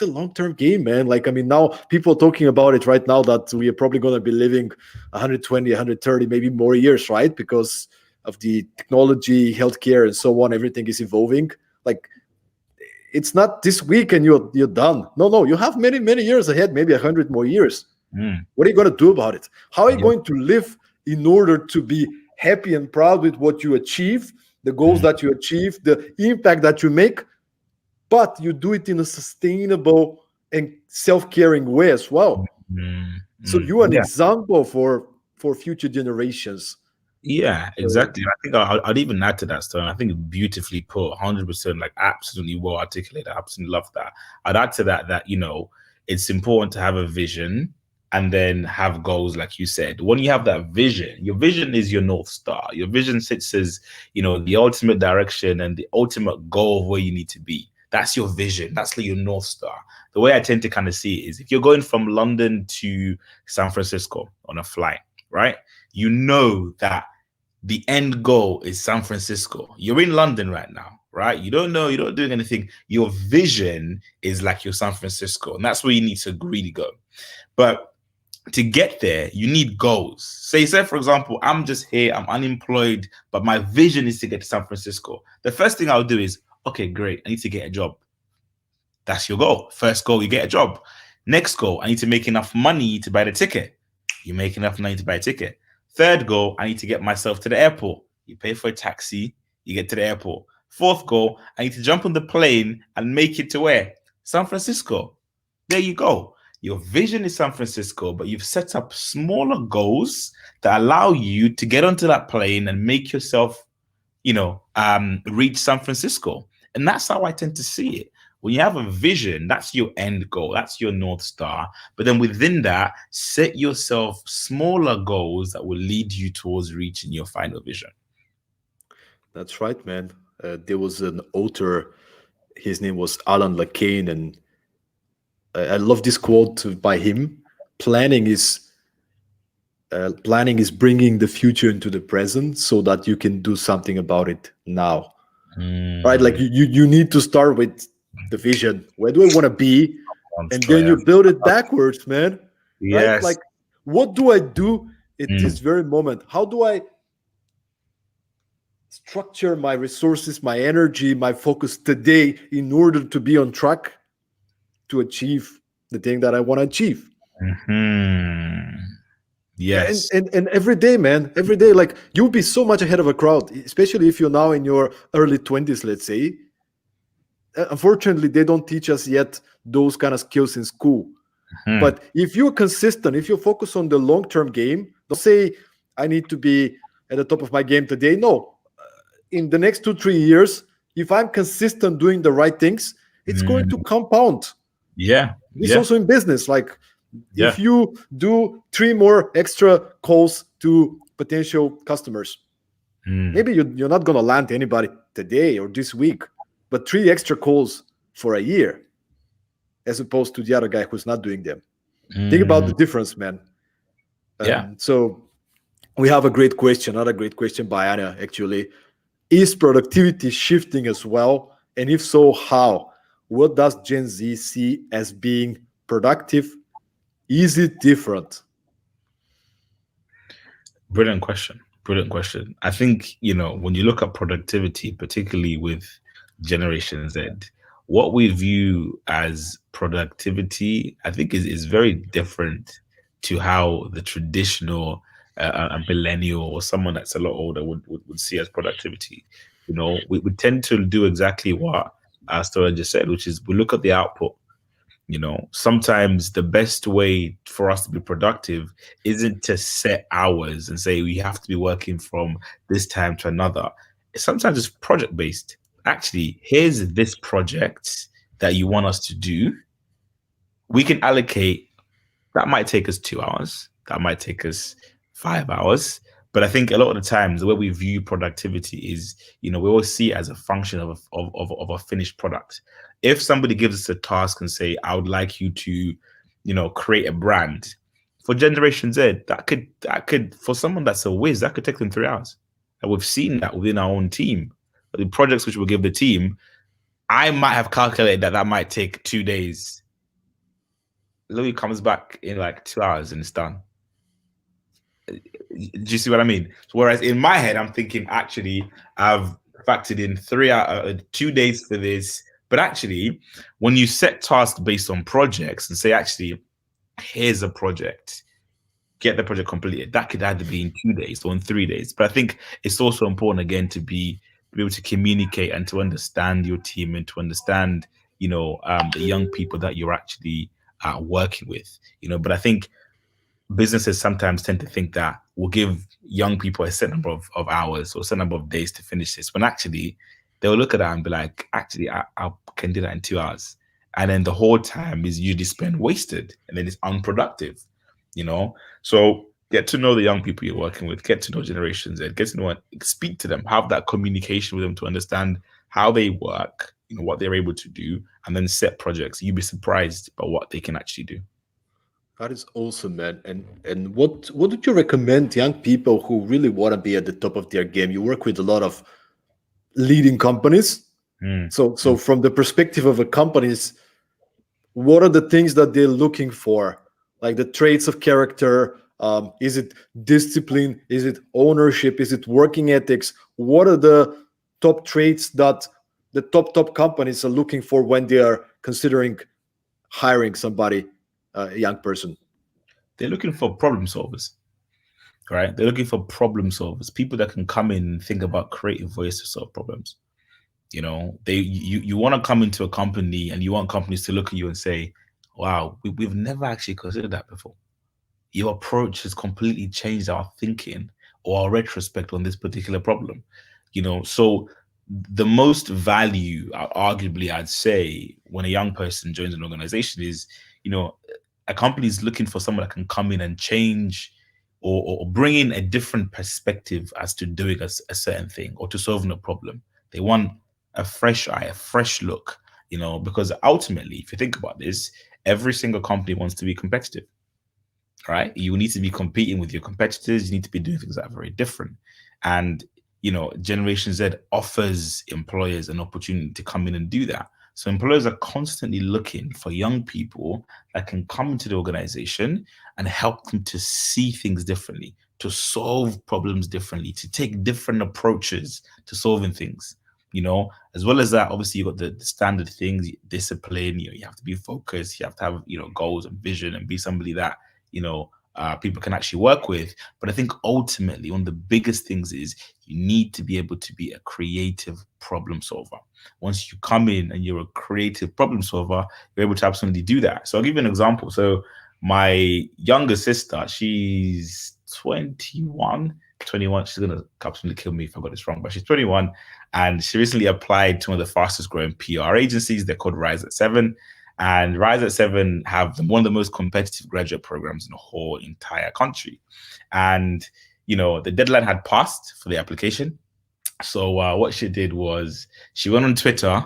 Speaker 1: a long-term game, man. Like, I mean, now people are talking about it right now that we are probably going to be living 120, 130, maybe more years, right? Because of the technology, healthcare, and so on. Everything is evolving. Like, it's not this week and you're done. No, you have many, many years ahead, maybe 100 more years. What are you going to do about it? How are you going to live in order to be happy and proud with what you achieve, the goals that you achieve, the impact that you make, but you do it in a sustainable and self-caring way as well. So you are an example for future generations.
Speaker 2: Yeah,
Speaker 1: So
Speaker 2: exactly. I think I'd even add to that, Stone. I think it's beautifully put, 100%, like absolutely well articulated. I absolutely love that. I'd add to that that, it's important to have a vision and then have goals, like you said. When you have that vision, your vision is your North Star. Your vision sits as, the ultimate direction and the ultimate goal of where you need to be. That's your vision. That's like your North Star. The way I tend to kind of see it is if you're going from London to San Francisco on a flight, right? You know that the end goal is San Francisco. You're in London right now, right? You don't know, you're not doing anything. Your vision is like your San Francisco, and that's where you need to really go. But to get there, you need goals. Say, for example, I'm just here, I'm unemployed, but my vision is to get to San Francisco. The first thing I'll do is, okay, great, I need to get a job. That's your goal. First goal, you get a job. Next goal, I need to make enough money to buy the ticket. You make enough money to buy a ticket. Third goal, I need to get myself to the airport. You pay for a taxi, you get to the airport. Fourth goal, I need to jump on the plane and make it to where? San Francisco. There you go. Your vision is San Francisco, but you've set up smaller goals that allow you to get onto that plane and make yourself, reach San Francisco. And that's how I tend to see it. When you have a vision, that's your end goal, that's your North Star. But then within that, set yourself smaller goals that will lead you towards reaching your final vision.
Speaker 1: that's right, man. There was an author, his name was Alan Lacane, and I love this quote by him. Planning is planning is bringing the future into the present so that you can do something about it now. Right? Like you need to start with the vision. Where do I want to be? And then you build it backwards, man. Right?
Speaker 2: Yes.
Speaker 1: Like, what do I do at this very moment? How do I structure my resources, my energy, my focus today in order to be on track to achieve the thing that I want to achieve?
Speaker 2: Yes.
Speaker 1: And every day, man, every day, like you'll be so much ahead of a crowd, especially if you're now in your early 20s, let's say. Unfortunately, they don't teach us yet those kind of skills in school. But if you're consistent, if you focus on the long-term game, don't say, I need to be at the top of my game today. No, in the next 2-3 years, if I'm consistent doing the right things, it's going to compound.
Speaker 2: Yeah.
Speaker 1: It's also in business. Like if you do 3 more extra calls to potential customers, maybe you're not going to land anybody today or this week, but 3 extra calls for a year, as opposed to the other guy who's not doing them. Think about the difference, man. So we have a great question, another great question by Anna, actually. Is productivity shifting as well? And if so, how? What does Gen Z see as being productive? Is it different?
Speaker 2: Brilliant question. Brilliant question. I think, when you look at productivity, particularly with Generation Z, what we view as productivity, I think is very different to how the traditional a millennial or someone that's a lot older would see as productivity. We tend to do exactly what Stora just said, which is we look at the output. Sometimes the best way for us to be productive isn't to set hours and say we have to be working from this time to another. Sometimes it's project based. Actually, here's this project that you want us to do. We can allocate. That might take us 2 hours. That might take us 5 hours. But I think a lot of the times the way we view productivity is, we always see it as a function of a finished product. If somebody gives us a task and say, I would like you to, create a brand for Generation Z, that could for someone that's a whiz, that could take them 3 hours. And we've seen that within our own team. But the projects which we give the team, I might have calculated that might take 2 days. Louis comes back in like 2 hours and it's done. Do you see what I mean? Whereas in my head, I'm thinking, actually, I've factored in 2 days for this. But actually, when you set tasks based on projects and say, actually, here's a project, get the project completed, that could either be in 2 days or in 3 days. But I think it's also important, again, to be able to communicate and to understand your team and to understand, the young people that you're actually working with. But I think businesses sometimes tend to think that we'll give young people a set number of hours or a set number of days to finish this, when actually they'll look at that and be like, actually, I can do that in 2 hours. And then the whole time is usually spent wasted, and then it's unproductive, you know? So get to know the young people you're working with, get to know generations, and get to know, speak to them, have that communication with them to understand how they work, what they're able to do, and then set projects. You'd be surprised by what they can actually do.
Speaker 1: That is awesome, man. And what would you recommend young people who really want to be at the top of their game? You work with a lot of leading companies. So from the perspective of a companies, what are the things that they're looking for? Like the traits of character, is it discipline? Is it ownership? Is it working ethics? What are the top traits that the top companies are looking for when they are considering hiring somebody, a young person?
Speaker 2: They're looking for problem solvers, right? They're looking for problem solvers, people that can come in and think about creative ways to solve problems. You want to come into a company and you want companies to look at you and say, wow, we've never actually considered that before. Your approach has completely changed our thinking or our retrospect on this particular problem. So the most value, arguably, I'd say, when a young person joins an organization is, a company is looking for someone that can come in and change or bring in a different perspective as to doing a certain thing or to solving a problem. They want a fresh eye, a fresh look, because ultimately, if you think about this, every single company wants to be competitive, right? You need to be competing with your competitors. You need to be doing things that are very different. And, Generation Z offers employers an opportunity to come in and do that. So employers are constantly looking for young people that can come into the organization and help them to see things differently, to solve problems differently, to take different approaches to solving things. As well as that, obviously you've got the standard things, discipline, you have to be focused, you have to have, goals and vision and be somebody that, people can actually work with. But I think ultimately one of the biggest things is you need to be able to be a creative problem solver. Once you come in and you're a creative problem solver, you're able to absolutely do that. So I'll give you an example. So my younger sister, she's 21. She's going to absolutely kill me if I got this wrong, but she's 21 and she recently applied to one of the fastest growing PR agencies. They're called Rise at 7. And Rise at 7 have one of the most competitive graduate programs in the whole entire country. And, the deadline had passed for the application. So what she did was she went on Twitter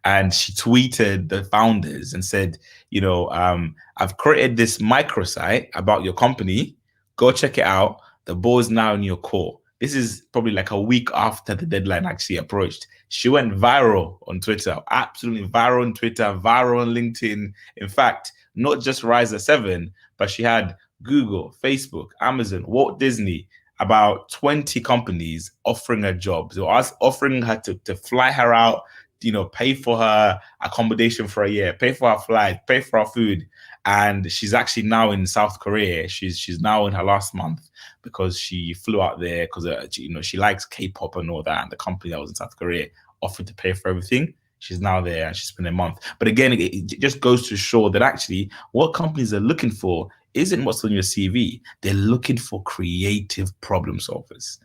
Speaker 2: and she tweeted the founders and said, I've created this microsite about your company. Go check it out. The ball's now in your court. This is probably like a week after the deadline actually approached. She went viral on Twitter, absolutely viral on Twitter, viral on LinkedIn. In fact, not just Rise at 7, but she had Google, Facebook, Amazon, Walt Disney, about 20 companies offering her jobs. So us offering her to fly her out, pay for her accommodation for a year, pay for her flight, pay for her food. And she's actually now in South Korea. She's now in her last month because she flew out there because she likes K-pop and all that. And the company that was in South Korea offered to pay for everything. She's now there and she's been a month. But again, it just goes to show that actually what companies are looking for isn't what's on your CV. They're looking for creative problem solvers.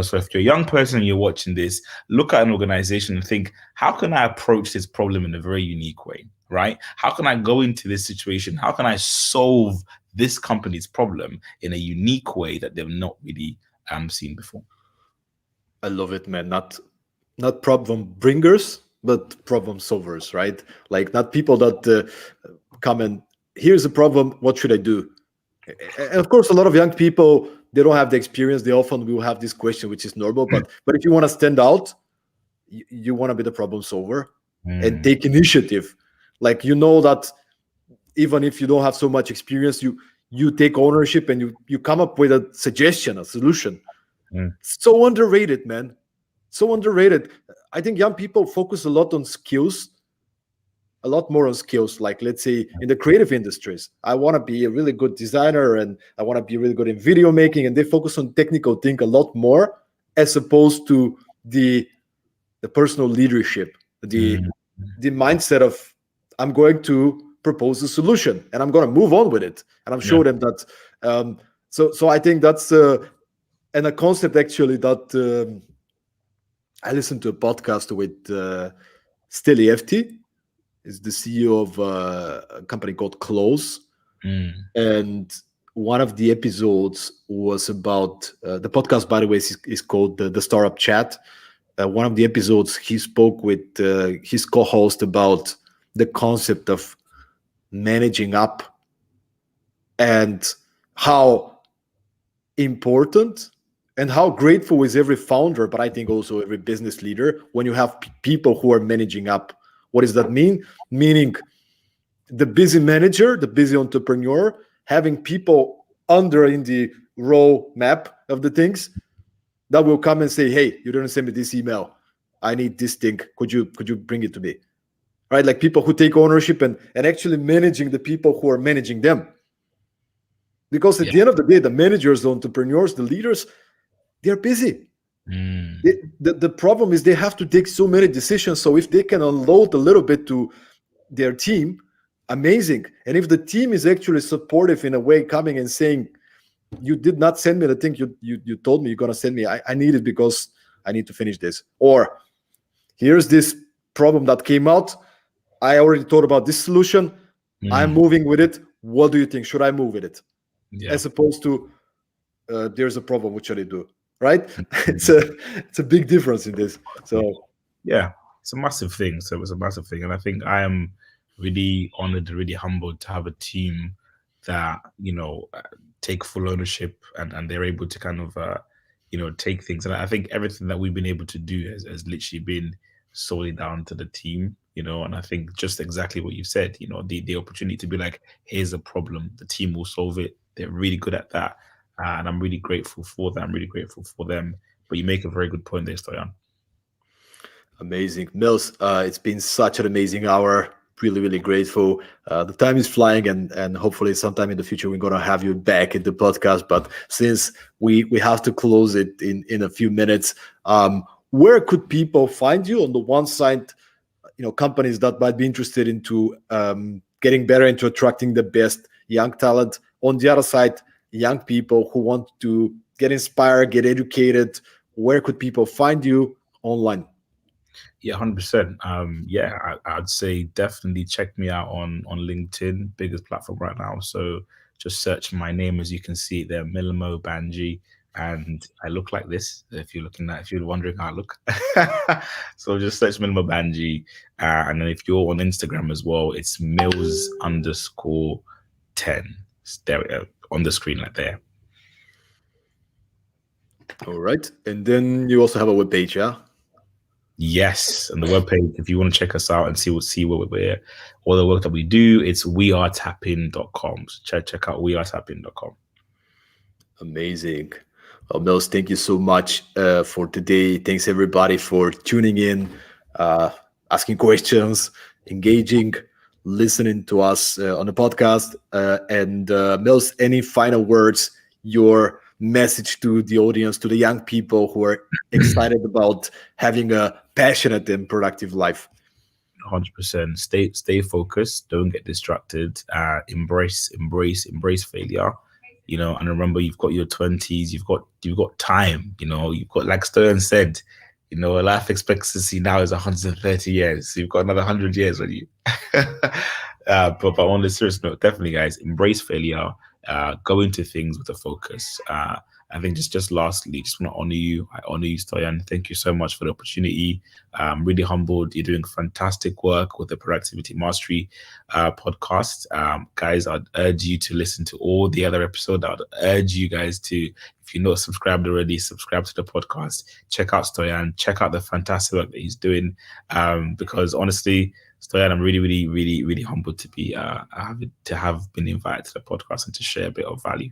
Speaker 2: So if you're a young person and you're watching this, look at an organization and think, how can I approach this problem in a very unique way, right? How can I go into this situation? How can I solve this company's problem in a unique way that they've not really seen before?
Speaker 1: I love it, man. Not problem bringers, but problem solvers, right? Like not people that come and here's a problem, what should I do? And of course, a lot of young people, they don't have the experience. They often will have this question, which is normal. But if you want to stand out, you want to be the problem solver and take initiative. Like that even if you don't have so much experience, you take ownership and you come up with a suggestion, a solution. So underrated, man. So underrated. I think young people focus a lot on skills. A lot more on skills, like let's say in the creative industries. I want to be a really good designer and I want to be really good in video making, and they focus on technical thing a lot more as opposed to the personal leadership, the mindset of I'm going to propose a solution, and I'm going to move on with it, and I'm
Speaker 2: Yeah.
Speaker 1: show them that. So I think that's and a concept actually that I listened to a podcast with Steli FT, is the CEO of a company called Close,
Speaker 2: Mm.
Speaker 1: and one of the episodes was about the podcast. By the way, is called the Startup Chat. One of the episodes, he spoke with his co-host about the concept of managing up and how important and how grateful is every founder, but I think also every business leader, when you have people who are managing up. What does that mean? Meaning the busy manager, the busy entrepreneur, having people under in the row map of the things that will come and say, "Hey, you didn't send me this email. I need this thing. Could you bring it to me?" Right? Like people who take ownership and actually managing the people who are managing them. Because at
Speaker 2: Yeah.
Speaker 1: the end of the day, the managers, the entrepreneurs, the leaders, they're busy.
Speaker 2: Mm.
Speaker 1: The problem is they have to take so many decisions. So if they can unload a little bit to their team, amazing. And if the team is actually supportive in a way, coming and saying, "You did not send me the thing you told me you're gonna send me. I need it because I need to finish this." Or here's this problem that came out. I already thought about this solution. I'm
Speaker 2: Mm.
Speaker 1: moving with it. What do you think? Should I move with it?
Speaker 2: Yeah.
Speaker 1: As opposed to there's a problem. What should I do? Right? it's
Speaker 2: Mm.
Speaker 1: a it's a big difference in this. So
Speaker 2: Yeah, it's a massive thing. So it's a massive thing, and I think I am really honored, really humbled to have a team that take full ownership, and they're able to kind of take things. And I think everything that we've been able to do has literally been solely down to the team. And I think just exactly what you said. The opportunity to be like, here's a problem, the team will solve it. They're really good at that, and I'm really grateful for that. I'm really grateful for them. But you make a very good point there, Stoyan.
Speaker 1: amazing. Mills, it's been such an amazing hour. Really, really grateful. The time is flying, and hopefully sometime in the future we're gonna have you back in the podcast. But since we have to close it in a few minutes, where could people find you? On the one side, companies that might be interested into getting better into attracting the best young talent. On the other side, young people who want to get inspired, get educated. Where could people find you online?
Speaker 2: Yeah, 100%. Yeah, I'd say definitely check me out on LinkedIn, biggest platform right now. So just search my name, as you can see there, Milimo Banji, and I look like this. If you're wondering how I look, so just search Milimo Banji, and then if you're on Instagram as well, it's Mills_10. There on the screen right there.
Speaker 1: All right. And then you also have a webpage, yeah?
Speaker 2: Yes, and the webpage, if you want to check us out and see what we're all the work that we do, it's wearetapin.com. So check out wearetapin.com.
Speaker 1: Amazing. Well, Mills, thank you so much for today. Thanks everybody for tuning in, uh, asking questions, engaging, listening to us on the podcast. And Mills, any final words, your message to the audience, to the young people who are excited about having a passionate and productive life?
Speaker 2: 100%. Stay focused. Don't get distracted. Embrace failure. And remember, you've got your 20s. You've got time. You've got, like Stern said, life expectancy now is 130 years. So you've got another 100 years on you. But on the serious note, definitely, guys, embrace failure. Go into things with a focus. I think just lastly, just want to honor you. I honor you, Stoyan. Thank you so much for the opportunity. I'm really humbled. You're doing fantastic work with the Productivity Mastery podcast. Guys, I'd urge you to listen to all the other episodes. I'd urge you guys to, if you're not subscribed already, subscribe to the podcast. Check out Stoyan. Check out the fantastic work that he's doing. Because honestly, Stoyan, I'm really, really, really, really humbled to have been invited to the podcast and to share a bit of value.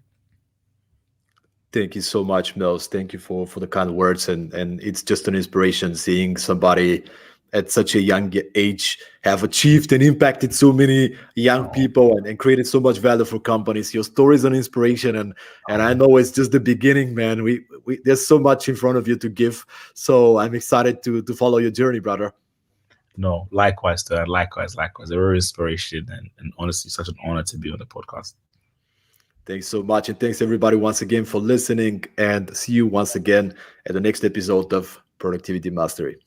Speaker 1: Thank you so much, Mills. Thank you for the kind words, and it's just an inspiration seeing somebody at such a young age have achieved and impacted so many young people and created so much value for companies. Your story is an inspiration, and I know it's just the beginning, man. We there's so much in front of you to give. So I'm excited to follow your journey, brother.
Speaker 2: No, likewise, Dad. Likewise. They're very inspiration and honestly, such an honor to be on the podcast.
Speaker 1: Thanks so much. And thanks everybody once again for listening. And see you once again at the next episode of Productivity Mastery.